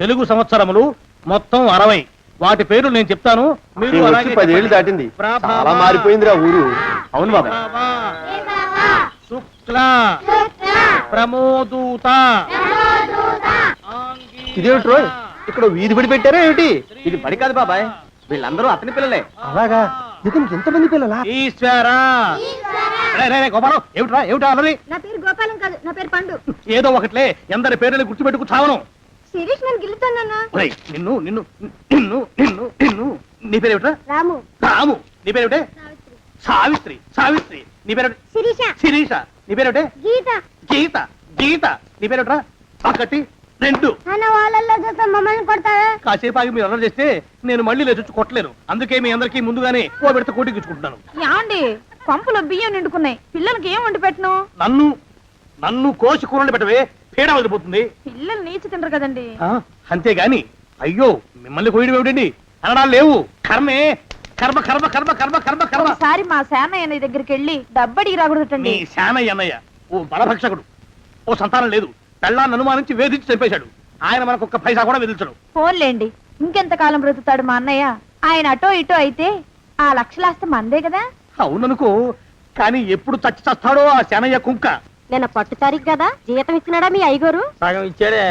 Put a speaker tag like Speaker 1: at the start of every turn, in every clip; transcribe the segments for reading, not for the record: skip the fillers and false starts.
Speaker 1: తెలుగు సంవత్సరములు మొత్తం 60. వాటి పేర్లు నేను చెప్తాను, మీరు అలాగే
Speaker 2: 10 ఏళ్ళు దాటింది, చాలా మారిపోయిందిరా ఊరు. అవును బాబా.
Speaker 1: శుక్ల ప్రమోదూత.
Speaker 2: ఇదేమిటి రోయ్, ఇక్కడ వీధి బడి పెట్టారా ఏమిటి?
Speaker 3: ఇది బడి కాదు బాబాయ్, వీళ్ళందరూ అతని పిల్లలే.
Speaker 2: అలాగా, ఇతనికి ఎంతమంది పిల్లలా?
Speaker 1: ఈశ్వరా. గోపాలం, ఏమిట్రా ఏమిటా అన్నది?
Speaker 4: నా పేరు గోపాలం కాదు, నా పేరు పండు.
Speaker 1: ఏదో ఒకట్లే, ఎందరి పేర్లు గుర్తుపెట్టుకు చావను.
Speaker 4: శిరీష్ నన్ను గిల్లుతానన్నా.
Speaker 1: నిన్ను నిన్ను నిన్ను నిన్ను నిన్ను నీ పేరేమిట్రా?
Speaker 4: రాము.
Speaker 1: రాము. నీ పేరేమిటే? సావిత్రి. సావిత్రి. నీ పేరేమిటి?
Speaker 4: శిరీష.
Speaker 1: శిరీష. నీ పేరేమిటే?
Speaker 4: గీత.
Speaker 1: గీత. గీత. నీ పేరేమిట్రా? ఒకటి 2.
Speaker 4: అన్న వాళ్ళల్లో చూస్తే మమ్మల్ని కొడతావా?
Speaker 1: కాసేపు ఆగి మీరు అల్లరి చేస్తే నేను మళ్ళీ లేచొచ్చి కొట్టలేను. అందుకే మీ అందరికీ ముందుగానే ఓ పెడితే కోటికిచ్చుకుంటున్నాను.
Speaker 5: యాండి పంపులో బియ్యం నిండుకున్నాయి, పిల్లలకి ఏం వండి పెట్టను?
Speaker 1: నన్ను నన్ను కోసి కూరలు పెట్టవే, పీడ వదిలిపోతుంది.
Speaker 5: పిల్లలు నీచి తినరు కదండి.
Speaker 1: అంతేగాని అయ్యో మిమ్మల్ని కోయడం ఏమిటండి, అనడాలు లేవు. కర్మే, కర్మ కర్మ కర్మ కర్మ కర్మ కర్మ.
Speaker 5: ఒకసారి మా శానయ్య అన్నయ్య దగ్గరికి వెళ్ళి డబ్బడికి
Speaker 1: నీ
Speaker 5: రాకూడదటండి.
Speaker 1: శానయ్య అన్నయ్య ఓ బలభక్షకుడు, ఓ సంతానం లేదు, పెళ్ళాన్ని అనుమానించి వేధించి చంపేశాడు. ఆయన మనకు ఒక్క పైసా కూడా విధించడు.
Speaker 5: ఫోన్లేండి, ఇంకెంత కాలం బ్రతుకుతాడు మా అన్నయ్య? ఆయన అటో ఇటో అయితే ఆ లక్షలాస్తి మందే కదా.
Speaker 1: అవుననుకో, కానీ ఎప్పుడు చచ్చి చస్తాడో ఆ శానయ్య కుంక.
Speaker 4: నిన్న పట్టు తారీఖు కదా, జీతం ఇచ్చినాడా మీ అయ్యగారు?
Speaker 3: సగం ఇచ్చాడే.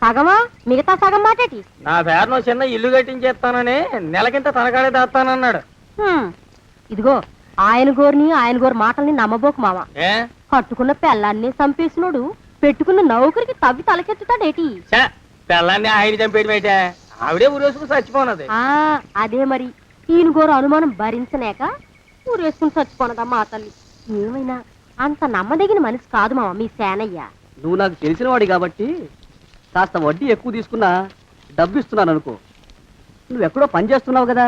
Speaker 4: సగమా? మిగతా సగం మాటేటి?
Speaker 3: నా పేరులో చిన్న ఇల్లు కట్టించేస్తానని నెలకింత తనకాడే దాస్తానన్నాడు.
Speaker 4: ఇదిగో, ఆయన గోరు మాటల్ని నమ్మబోకు మామ.
Speaker 3: ఏ
Speaker 4: కట్టుకున్న పెళ్ళాన్ని చంపేసినోడు పెట్టుకున్న నౌకరికి తవ్వి తలకెత్తుతాడేటి?
Speaker 3: పిల్లల్ని ఆయన చంపేయడం అయితే ఆవిడే ఊరేసుకుని చచ్చిపోనది.
Speaker 4: అదే మరి, ఈయన గోరు అనుమానం భరించలేక ఊరేసుకుని చచ్చిపోనదమ్మా ఆ తల్లి. ఏమైనా అంత నమ్మదగిన మనిషి కాదు మామ మీ సేనయ్య.
Speaker 3: నువ్వు నాకు తెలిసిన వాడి కాబట్టి కాస్త వడ్డీ ఎక్కువ తీసుకున్నా డబ్బు ఇస్తున్నాను అనుకో. నువ్వెక్కడో పని చేస్తున్నావు కదా,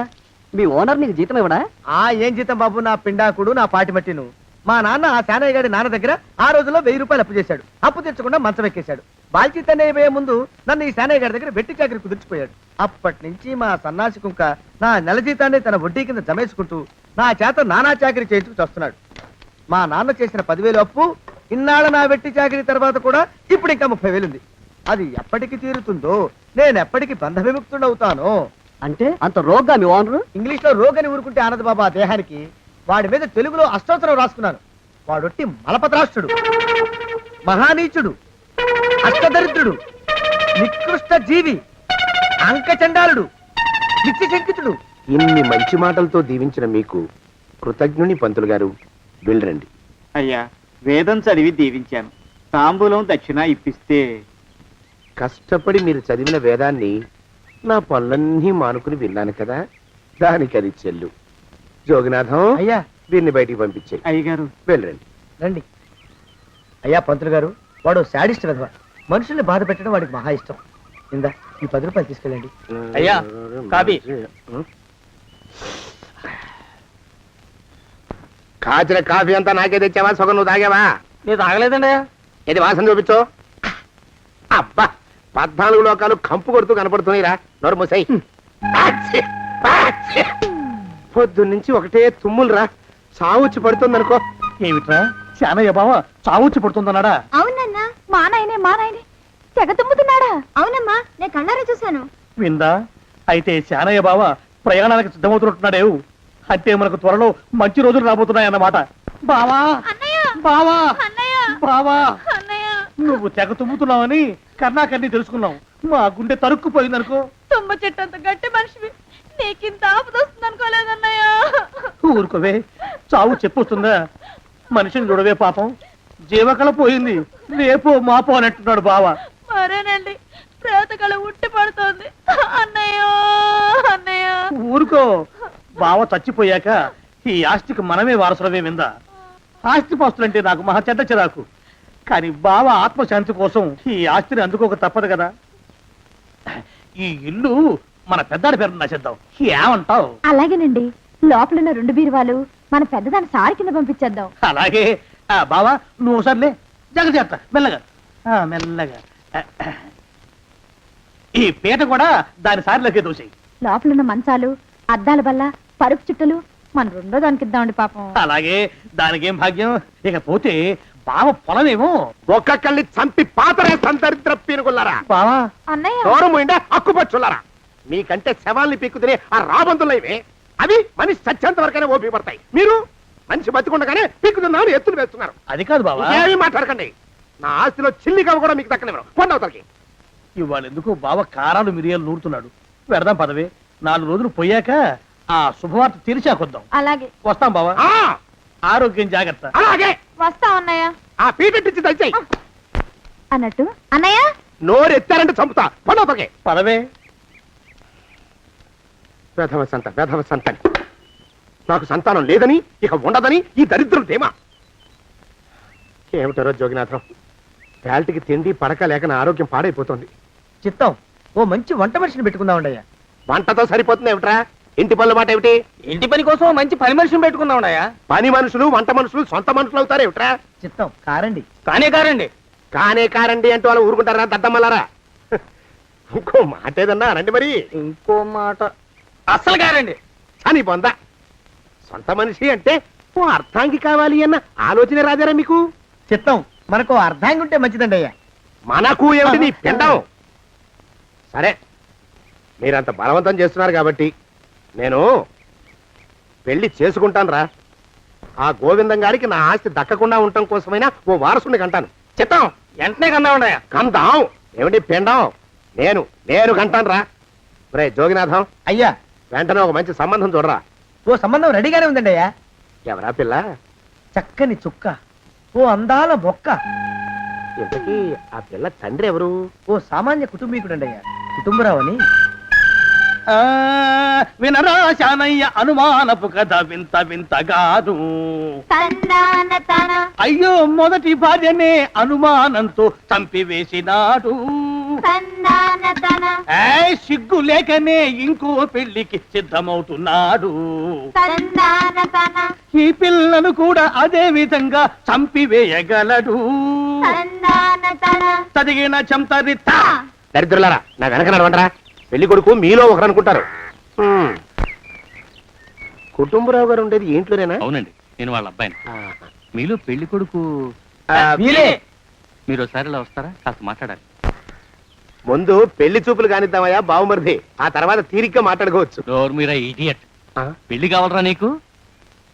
Speaker 3: మీ ఓనర్ నీకు జీతం ఇవ్వడా?
Speaker 2: ఏం జీతం బాబు, నా పిండాకుడు, నా పాటి మట్టిను. మా నాన్న ఆ శానయ్య గారి నాన్న దగ్గర ఆ రోజుల్లో 1000 రూపాయలు అప్పు చేశాడు. అప్పు తెచ్చకుండా మంచం ఎక్కేశాడు. బాల్చిత్ అయిపోయే ముందు నన్ను ఈ శానయ్య గారి దగ్గర వెట్టి చాకరి కుదిర్చిపోయాడు. అప్పటి నుంచి మా సన్నాసి కుంక నా నెల జీతాన్ని తన వడ్డీ కింద జమేసుకుంటూ నా చేత నానా చాకరీ చేయించుకు వస్తున్నాడు. మా నాన్న చేసిన 10,000 అప్పు ఇన్నాళ్ళ నా వెట్టి చాకరీ తర్వాత కూడా ఇప్పుడు ఇంకా 30,000 ఉంది. అది ఎప్పటికి తీరుతుందో, నేను ఎప్పటికి బంధ విముక్తుడవుతానో.
Speaker 3: అంటే అంత రోగ్గా మీ ఓనరు?
Speaker 2: ఇంగ్లీష్ లో రోగని ఊరుకుంటే ఆనంద్ బాబా దేహానికి, వాడి మీద తెలుగులో అష్టోత్తరం రాసుకున్నాను. వాడొట్టి మలపత్రాష్ట్రుడు, మహానీచుడు, అష్టదరిద్రుడు, నికృష్ట జీవి, అంకచండాలుడు, నిత్యశంకితుడు.
Speaker 6: ఇన్ని మంచి మాటలతో దీవించిన మీకు కృతజ్ఞుని పంతులు గారు. వెళ్ళరండి.
Speaker 7: అయ్యా, వేదం చదివి దీవించాను, తాంబూలం దక్షిణ ఇప్పిస్తే.
Speaker 6: కష్టపడి మీరు చదివిన వేదాన్ని నా పనులన్నీ మానుకుని విన్నాను కదా, దానికి అది చెల్లు. జోగినాథం,
Speaker 2: అయ్యా
Speaker 6: వీరిని బయటికి పంపించే.
Speaker 7: అయ్యగారు
Speaker 6: వెళ్ళరండి.
Speaker 2: రండి. అయ్యా పంతులు గారు, వాడు శాడిస్ట్ విధవ. మనుషుల్ని బాధ పెట్టడం వాడికి మహా ఇష్టం. ఇందా ఈ 10 రూపాయలు తీసుకెళ్ళండి.
Speaker 3: అయ్యా, కాపీ.
Speaker 6: కాచిన కాఫీ అంతా నాకే తెచ్చావా? సగం నువ్వు తాగావా?
Speaker 3: నేను తాగలేదండి.
Speaker 6: ఇది వాసన చూపించు. అబ్బా, 14 లోకాలు కంపు కొడుతూ కనపడుతున్నాయిరా. నోరు మూసాయి. పొద్దున్నుంచి ఒకటే తుమ్ములురా, సావుచ్చి పడుతుందనుకో.
Speaker 1: ఏమిట్రా శానయ్య బావ చావుచ్చి పడుతుందన్నాడా?
Speaker 4: అవునన్నా.
Speaker 5: మా నాయనే తెగ తుమ్ముతున్నాడా?
Speaker 4: అవునమ్మా, నేను కళ్ళారా చూశాను.
Speaker 1: విందా? అయితే శానయ్య బావ ప్రయాణానికి సిద్ధమవుతున్నట్టున్నాడేవు. అంటే మనకు త్వరలో మంచి రోజులు రాబోతున్నాయన్నమాట. బావా బావా బావా, నువ్వు తెగ తుమ్ముతున్నావని కర్ణాకర్ణి తెలుసుకున్నావు. మా గుండె తరుక్కుపోయిందనుకో.
Speaker 5: తుమ్మ చెట్టు అంత గట్టి మనిషివి, నీకింత ఆపద వస్తుంది అనుకోలేదన్నయ్య.
Speaker 1: ఊరుకోవే, చావు చెప్పొస్తుందా? మనిషిని చూడవే పాపం, జీవకళ పోయింది, రేపో మాపో అన్నట్టున్నాడు బావ.
Speaker 5: మరేనండి, ప్రేతకళ ఉట్టి పడుతోంది అన్నయ్యో అన్నయ్య.
Speaker 1: ఊరుకో, బావ చచ్చిపోయాక ఈ ఆస్తికి మనమే వారసులమే. విందా? ఆస్తిపాస్తులంటే నాకు మహా చెడ్డ చిరాకు. కానీ బావ ఆత్మశాంతి కోసం ఈ ఆస్తిని అందుకోక తప్పదు కదా. ఈ ఇల్లు మన పెద్దాడి పేరు నచ్చేద్దాం, ఏమంటావు?
Speaker 5: అలాగేనండి, లోపలున్న 2 బీరువాలు మన పెద్దదాని సారి కింద పంపించేద్దాం.
Speaker 1: అలాగే. బావా నువ్వు సర్లే, జాగ్రత్త, మెల్లగా మెల్లగా. ఈ పీట కూడా దాని సారిలోకే దోసేయి.
Speaker 5: లోపలున్న మంచాలు, అద్దాల బల్ల, పరుపు చుట్టలు మన 2వ దానికి ఇద్దామండి పాపం.
Speaker 1: అలాగే, దానికేం భాగ్యం. ఇకపోతే బావ పొలమేమో.
Speaker 6: ఒక్కొక్కళ్ళని చంపి పాతరేస్తాను దరిద్ర పీనుకున్నారా.
Speaker 1: బావా
Speaker 5: అన్నయ్య
Speaker 6: దూరం పోయిండే అక్కుపచ్చులారా. మీకంటే శవాల్ని పీక్కుతినే ఆ రాబందులైవే అవి మనిషి చచ్చేంత వరకనే ఓపి పడతాయి. మీరు మనిషి బతికుండగానే పీక్కుతున్నామని ఎత్తులు వేస్తున్నారు.
Speaker 1: అది కాదు బావా,
Speaker 6: ఏమీ మాట్లాడకండి. నా ఆస్తిలో చిల్లికవ కూడా మీకు దక్కనివ్వరు. కొండవతలకి.
Speaker 1: ఇవాళ ఎందుకు బావ కారాలు మిరియాలు నూరుతున్నాడు. పెడదాం పదవే, 4 రోజులు పోయాక ఆ శుభవార్త తెరిచాకొద్దాం.
Speaker 5: అలాగే
Speaker 1: వస్తాం బావా.
Speaker 6: ఆ,
Speaker 1: ఆరోగ్యం జాగ్రత్త.
Speaker 6: అలాగే
Speaker 5: వస్తా అన్నయ్య.
Speaker 6: ఆ పీటెట్టించి దయచేయి.
Speaker 5: అన్నట్టు అన్నయ్య
Speaker 6: నోరు ఎత్తారంటే చంపుతా. కొండవతలకి.
Speaker 1: పదవే.
Speaker 6: వేధవ సంతని. నాకు సంతానం లేదని ఇక ఉండదని ఈ దరిద్రం ధీమా. ఏమిటారో జోగినాథం, వేల్టికి తిండి పడక లేక నా ఆరోగ్యం పాడైపోతుంది.
Speaker 2: చిత్తం ఓ మంచి వంట మనిషిని పెట్టుకుందామండయ్యా.
Speaker 6: వంటతో సరిపోతుంది ఏమిట్రా? ఇంటి పనుల మాట ఏమిటి?
Speaker 2: ఇంటి పని కోసం మంచి పని మనిషిని పెట్టుకుందామండయ్యా.
Speaker 6: పని మనుషులు వంట మనుషులు సొంత మనుషులు అవుతారు ఏమిట్రా?
Speaker 2: చిత్తం కారండి.
Speaker 3: కారండి.
Speaker 6: కానే కారండి అంటూ వాళ్ళు ఊరుకుంటారా దద్దమ్మలారా? ఇంకో మాట ఏదన్నా రండి మరి.
Speaker 3: ఇంకో మాట అస్సలు కారండి.
Speaker 6: అని పొందా సొంత మనిషి అంటే ఓ అర్థాంగి కావాలి అన్న ఆలోచన రాజారా మీకు?
Speaker 2: చిత్తం మనకు అర్ధాంగి ఉంటే మంచిదండి అయ్యా.
Speaker 6: మనకు ఏమిటి నీ పిండం? సరే, మీరంత బలవంతం చేస్తున్నారు కాబట్టి నేను పెళ్లి చేసుకుంటాను రా. ఆ గోవిందం గారికి నా ఆస్తి దక్కకుండా ఉండటం కోసమైనా ఓ వారసుని కంటాను.
Speaker 3: చిత్తం వెంటనే కన్నామండయా.
Speaker 6: కందాం ఏమిటి పిండం? నేను కంటాను రా. రే జోగినాథం,
Speaker 2: అయ్యా
Speaker 6: వెంటనే ఒక మంచి సంబంధం చూడరా.
Speaker 2: ఓ సంబంధం రెడీగానే ఉందండి అయ్యా.
Speaker 6: ఎవరా పిల్ల?
Speaker 2: చక్కని చుక్క, ఓ అందాల బొక్క,
Speaker 6: ఇంతకీ ఆ పిల్ల తండ్రి ఎవరు?
Speaker 2: ఓ సామాన్య కుటుంబీకుడండి అయ్యా. కుటుంబరావు అని.
Speaker 1: ఆ వినరా శానయ్య అనుమానపు కథ వింత వింతగాను. అయ్యో మొదటి భార్యనే అనుమానంతో చంపివేసినాడు. సిగ్గు లేకనే ఇంకో పెళ్లికి సిద్ధమవుతున్నాడు. ఈ పిల్లను కూడా అదే విధంగా చంపివేయగలడు. చదివిన చెంతరిత.
Speaker 6: దరిద్రులారా, నా వెనక నడవంటరా. పెళ్లి కొడుకు మీలో ఒకరు అనుకుంటారు. కుటుంబరావు గారు ఉండేది ఏంట్లోనేనా?
Speaker 8: అవునండి, నేను వాళ్ళ అబ్బాయిని.
Speaker 6: ఆహా.
Speaker 8: మీలో పెళ్లి కొడుకు
Speaker 2: మీరే.
Speaker 8: మీరు ఒకసారి ఇలా వస్తారా? కాస్త మాట్లాడాలి.
Speaker 6: ముందు పెళ్లి చూపులు కానిద్దామయ్యా బావుమరిది, ఆ తర్వాత తీరిగ్గా మాట్లాడుకోవచ్చు.
Speaker 8: డోర్ మీరా ఇడియట్.
Speaker 6: ఆ?
Speaker 8: పెళ్లి కావాలరా నీకు?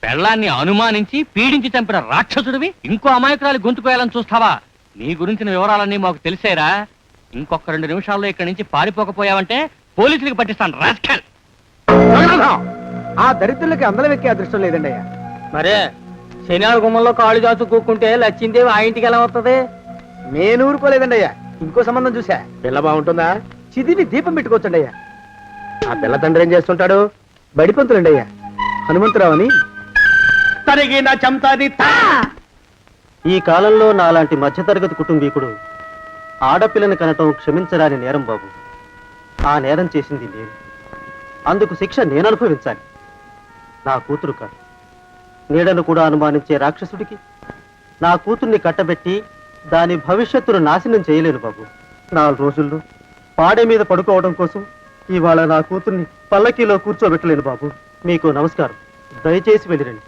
Speaker 8: పెళ్ళాన్ని అనుమానించి పీడించి చంపిన రాక్షసుడివి ఇంకో అమాయకురాలి గొంతుకోయాలని చూస్తావా? నీ గురించిన వివరాలన్నీ మాకు తెలిసేరా. ఇంకొక 2 నిమిషాల్లో ఇక్కడి నుంచి పారిపోకపోయావంటే పోలీసులకు పట్టిస్తాను. రాస్కల్.
Speaker 6: జగన్నాథం!
Speaker 2: ఆ దరిద్రులకి అందలం ఎక్కే అదృష్టం లేదండి అయ్యా.
Speaker 3: మరే శనివారం గుమ్మంలో కాళ్ళు దాచు కూకుంటే లచ్చిందేవి ఆ ఇంటికి ఎలా వస్తుంది?
Speaker 2: నేను ఊరుకోలేదండి అయ్యా. ఇంకో సంబంధం చూసా.
Speaker 6: పిల్ల బాగుంటుందా?
Speaker 2: చిదివి దీపం పెట్టుకోవచ్చండి అయ్యా.
Speaker 6: ఆ పిల్ల తండ్రి ఏం చేస్తుంటాడు?
Speaker 2: బడిపంతులండి అయ్యా. హనుమంతరావు అని.
Speaker 1: తరిగిన చెంతరిత.
Speaker 3: ఈ కాలంలో నాలాంటి మధ్యతరగతి కుటుంబీకుడు ఆడపిల్లని కనటం క్షమించరాని నేరం బాబు. ఆ నేరం చేసింది నేను. అందుకు శిక్ష నేను అనుభవించాలి. నా కూతురు కాదు. నీడను కూడా అనుమానించే రాక్షసుడికి నా కూతుర్ని కట్టబెట్టి దాని భవిష్యత్తును నాశనం చేయలేను బాబు. 4 రోజుల్లో పాడే మీద పడుకోవడం కోసం ఇవాళ నా కూతుర్ని పల్లకీలో కూర్చోబెట్టలేను బాబు. మీకు నమస్కారం. దయచేసి వెళ్ళిరండి.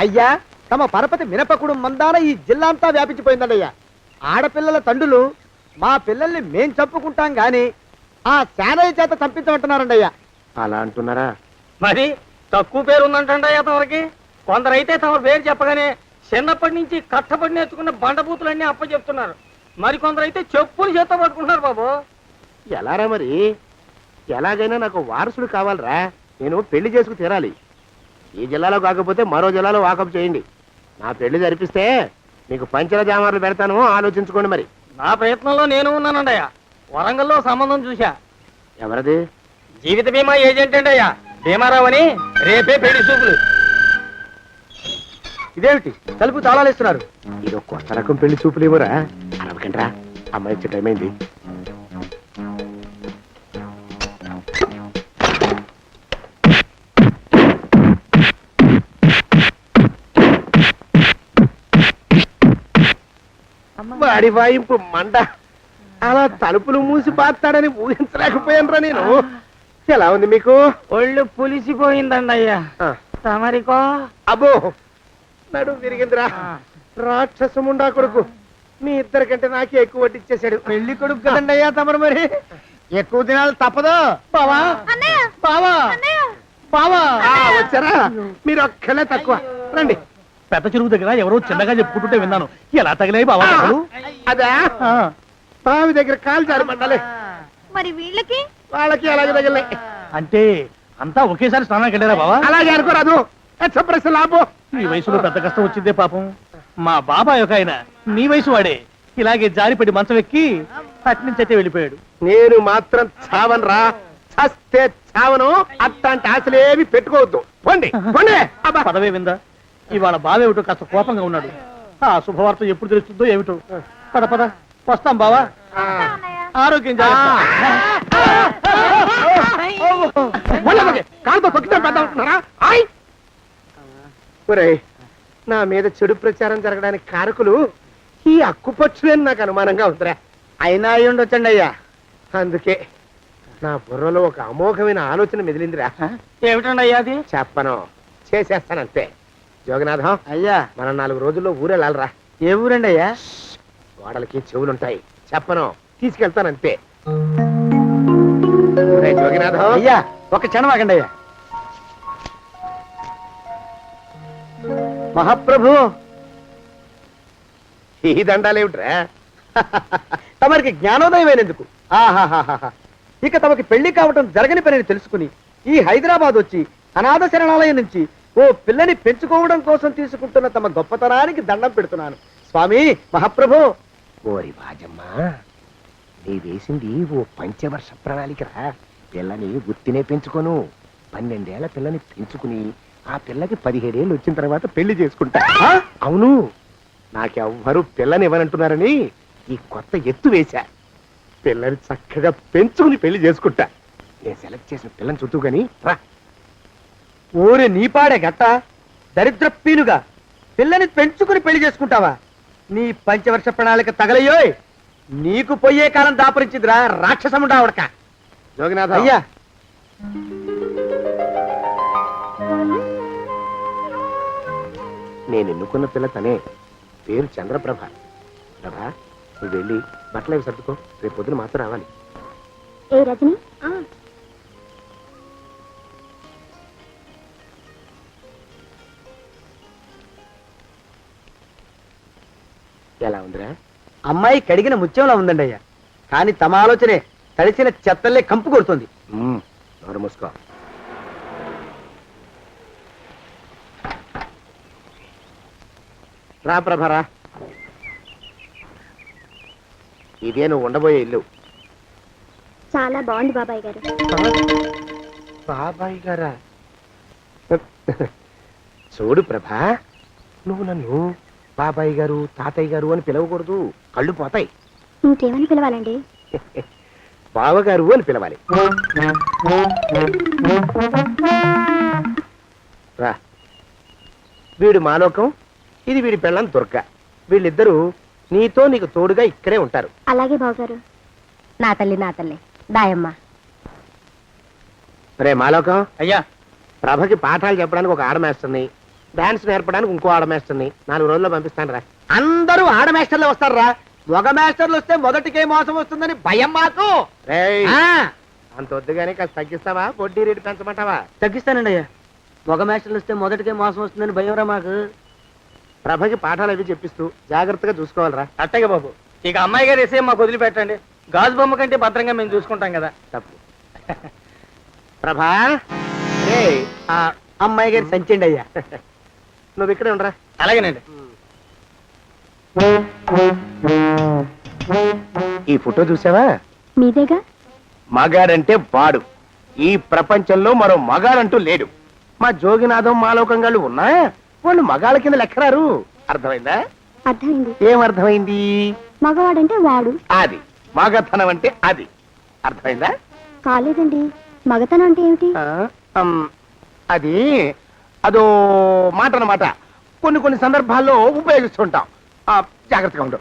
Speaker 2: అయ్యా తమ పరపతి మినపకుడు మందాన ఈ జిల్లా అంతా వ్యాపించిపోయిందండి అయ్యా. ఆడపిల్లల తండ్రులు మా పిల్లల్ని మేం చంపుకుంటాం గాని ఆ శానయ్య చేత చంపించమంటున్నారండి అయ్యా.
Speaker 6: అలా అంటున్నారా?
Speaker 3: మరి తక్కువ పేరు ఉందంటండి అతనికి. కొందరైతే తమ పేరు చెప్పగానే చిన్నప్పటి నుంచి కష్టపడి నేర్చుకున్న బండబూతులన్నీ అప్పచెప్తున్నారు. మరి కొందరైతే చెప్పులు చేత పట్టుకుంటున్నారు బాబు.
Speaker 6: ఎలారా మరి? ఎలాగైనా నాకు వారసుడు కావాలరా. నేను పెళ్లి చేసుకు తీరాలి. ఈ జిల్లాలో కాకపోతే మరో జిల్లాలో వాకప్ చేయండి. నా పెళ్లి జరిపిస్తే మీకు పంచల జామార్లు పెడతాను, ఆలోచించుకోండి మరి.
Speaker 3: నా ప్రయత్నంలో నేను ఉన్నానండి అయ్యా. వరంగల్లో సంబంధం చూశా.
Speaker 6: ఎవరది?
Speaker 3: జీవిత బీమా ఏజెంట్ అండి అయ్యా, భీమారావు అని. రేపే పెళ్లి చూపులు.
Speaker 2: ఇదేమిటి తలుపు తాళాలేస్తున్నారు?
Speaker 6: ఇది కొత్త రకం పెళ్లి చూపులేమోరా. అరవకండ్రా, అమ్మాయి వచ్చే టైం అయింది. వాడి వాయింపు మండ. అలా తలుపులు మూసి పాతాడని ఊహించలేకపోయానురా నేను. ఎలా ఉంది మీకు?
Speaker 3: ఒళ్ళు పులిసిపోయిందండి అయ్యా.
Speaker 6: ఆ,
Speaker 3: తమరికో
Speaker 6: అబ్బో నడు విరిగిందిరా. రాక్షసముండా కొడుకు మీ ఇద్దరికంటే నాకే ఎక్కువ వడ్డిచ్చేశాడు.
Speaker 2: పెళ్లి కొడుకు కదండి అయ్యా తమరు, మరి ఎక్కువ దినాలు తప్పదు.
Speaker 1: బావా
Speaker 5: అన్నయ్య
Speaker 1: బావా
Speaker 5: అన్నయ్య
Speaker 1: బావా
Speaker 6: వచ్చారా? మీరు ఒక్కలే తక్కువ. రండి.
Speaker 1: పెద్ద చెరువు దగ్గర ఎవరో చిన్నగా చెప్పుకుంటుంటే విన్నాను. ఎలా తగిలాయి బావా దెబ్బలు?
Speaker 6: అదా
Speaker 1: ఆ,
Speaker 6: బావి దగ్గర కాలు జారి పడ్డాలే.
Speaker 5: మరి వీళ్ళకి
Speaker 6: వాళ్ళకి అలాగే తగిలే.
Speaker 1: అంటే అంతా ఒకేసారి స్నానానికి వెళ్ళారా బావా?
Speaker 6: అలాగే అనుకోరాదు. ఎక్స్ప్రెస్ లాభో.
Speaker 1: ఈ వయసులో పెద్ద కష్టం వచ్చిందే పాపం. మా బాబాయ్ ఒక ఆయన నీ వయసు వాడే ఇలాగే జారిపడి మంచం ఎక్కి అట్నుంచైతే వెళ్ళిపోయాడు.
Speaker 6: నేను మాత్రం చావను రా. చస్తే చావను. అట్లాంటి ఆశలేవి పెట్టుకోవద్దు. పోండి పోండి. అబ్బా.
Speaker 1: పదవే విందా, ఇవాళ బావేమిటో కాస్త కోపంగా ఉన్నాడు. ఆ శుభవార్త ఎప్పుడు తెలుస్తుందో ఏమిటో. పద పద వస్తాం బావా. ఆరోగ్యం జాగ్రత్త.
Speaker 6: వాళ్ళకి కాలుతో తొక్కితే పెద్ద ఉంటున్నారా? ఆయ్. ఒరేయ్, నా మీద చెడు ప్రచారం జరగడానికి కారకులు ఈ అక్కుపచ్చులేని నాకు అనుమానంగా ఉందిరా.
Speaker 2: అయినా అయి ఉండొచ్చండి అయ్యా.
Speaker 6: అందుకే నా బుర్రలో ఒక అమోఘమైన ఆలోచన మెదిలిందిరా.
Speaker 2: ఏమిటండి అయ్యా అది?
Speaker 6: చెప్పను, చేసేస్తానంతే. జోగనాథం,
Speaker 2: అయ్యా,
Speaker 6: మనం 4 రోజుల్లో ఊరెళ్ళాలరా.
Speaker 2: ఏ ఊరండి అయ్యా?
Speaker 6: గోడలకి చెవులుంటాయి. చెప్పను, తీసుకెళ్తానంతే. ఒరేయ్ జోగినాథం,
Speaker 2: అయ్యా ఒక క్షణం ఆగండి అయ్యా. మహాప్రభు,
Speaker 6: ఈ దండాలేమిట్రా?
Speaker 2: తమరికి జ్ఞానోదయం అయినందుకు ఆహాహాహా. ఇక తమకి పెళ్లి కావటం జరగని పనిని తెలుసుకుని ఈ హైదరాబాద్ వచ్చి అనాథ శరణాలయం నుంచి ఓ పిల్లని పెంచుకోవడం కోసం తీసుకుంటున్న తమ గొప్పతనానికి దండం పెడుతున్నాను స్వామి. మహాప్రభు,
Speaker 6: ఓరి బాజమ్మా, నీ వేసింది ఓ పంచవర్ష ప్రణాళికరా. పిల్లని గుర్తినే పెంచుకోను. 12 ఏళ్ల పిల్లని పెంచుకుని ఆ పిల్లకి 17 ఏళ్ళు వచ్చిన తర్వాత పెళ్లి చేసుకుంటా. అవును, నాకెవ్వరూ పిల్లని ఇవ్వనంటున్నారని ఈ కొత్త ఎత్తు వేశా. పిల్లని చక్కగా పెంచుకుని పెళ్లి చేసుకుంటా. నేను సెలెక్ట్ చేసిన పిల్లని చుట్టూ గాని రా.
Speaker 2: ఊరి నీపాడే గట్ట దరిద్రపీనుగా పిల్లని పెంచుకుని పెళ్లి చేసుకుంటావా? నీ పంచవర్ష ప్రణాళిక తగలయ్యోయ్. నీకు పోయే కాలం దాపరించిందిరా రాక్షసముడా ఉడక.
Speaker 6: జోగినాథ,
Speaker 2: అయ్యా,
Speaker 6: నేను ఎన్నుకున్న పిల్ల తనే. పేరు చంద్రప్రభ. ప్రభ, నువ్వు వెళ్ళి బట్టలు అవి సర్దుకో. రేపు పొద్దున మాత్రం రావాలి.
Speaker 4: ఏ రజని,
Speaker 6: ఎలా ఉందిరా?
Speaker 2: అమ్మాయి కడిగిన ముత్యంలా ఉందండి అయ్యా. కానీ తమ ఆలోచనే తడిసిన చెత్తల్లే కంపు కొడుతుంది.
Speaker 6: నోరు మూసుకో. రా ప్రభరా, ఇదే నువ్వు ఉండబోయే ఇల్లు.
Speaker 4: చాలా బాగుంది బాబాయ్ గారు.
Speaker 6: బాబాయ్ గారా? చూడు ప్రభా, నువ్వు నన్ను బాబాయ్ గారు తాతయ్య గారు అని పిలవకూడదు. కళ్ళు పోతాయి.
Speaker 4: ఇంకేమని పిలవాలండి?
Speaker 6: బావగారు అని పిలవాలి. రా. వీడు మాలోకం, ఇది వీడి పెళ్ళం దుర్గ. వీళ్ళిద్దరూ నీతో నీకు తోడుగా ఇక్కడే ఉంటారు.
Speaker 4: అలాగే బావగారు. నా తల్లి నా తల్లి దాయమ్మ.
Speaker 6: రే మాలోకం,
Speaker 1: అయ్యా
Speaker 6: ప్రభకి పాఠాలు చెప్పడానికి ఒక ఆడమేస్తుంది, డాన్స్ నేర్పడానికి ఇంకో ఆడమేస్తుంది. 4 రోజుల్లో పంపిస్తాను రా.
Speaker 2: అందరూ ఆడ మాస్టర్లు వస్తారా? మగ మాస్టర్లు వస్తే మొదటికే మోసం వస్తుందని భయం మాకు.
Speaker 6: రేయ్,
Speaker 2: ఆ,
Speaker 6: అంత వద్దుగానే కాస్త తగ్గిస్తావా? వడ్డీ రేటు పెంచమంటావా?
Speaker 2: తగ్గిస్తానండి అయ్యా. మగ మాస్టర్లు వస్తే మొదటికే మోసం వస్తుందని భయంరా మాకు.
Speaker 6: ప్రభకి పాఠాలు అవి చెప్పిస్తూ జాగ్రత్తగా చూసుకోవాలిరా.
Speaker 1: అట్టగా బాబు, ఇక అమ్మాయి గారు వేసే మాకు వదిలిపెట్టండి. గాజు బొమ్మ కంటే భద్రంగా మేము చూసుకుంటాం కదా.
Speaker 6: తప్పు. ప్రభా, రేయ్,
Speaker 2: ఆ అమ్మాయి గారి సంచండి అయ్యా.
Speaker 6: నువ్వు ఇక్కడే ఉండరా.
Speaker 1: అలాగేనండి.
Speaker 6: ఈ ఫోటో చూసావా?
Speaker 4: మీదేగా.
Speaker 6: మగాడంటే వాడు. ఈ ప్రపంచంలో మరో మగాడంటూ లేడు. మా జోగినాథం మాలోకంగాళ్ళు ఉన్నా వాళ్ళు మగాళ్ళ కింద లెక్కరారు. అర్థమైందా?
Speaker 4: అర్థమైంది.
Speaker 6: ఏం అర్థమైంది?
Speaker 4: మగవాడంటే వాడు.
Speaker 6: అది మగతనం అంటే అది. అర్థమైందా?
Speaker 4: కాలేదండి. మగతనం అంటే ఏమిటి?
Speaker 6: అది అదో మాట అన్నమాట. కొన్ని సందర్భాల్లో ఉపయోగిస్తుంటాం. జాగ్రత్తగా ఉండు.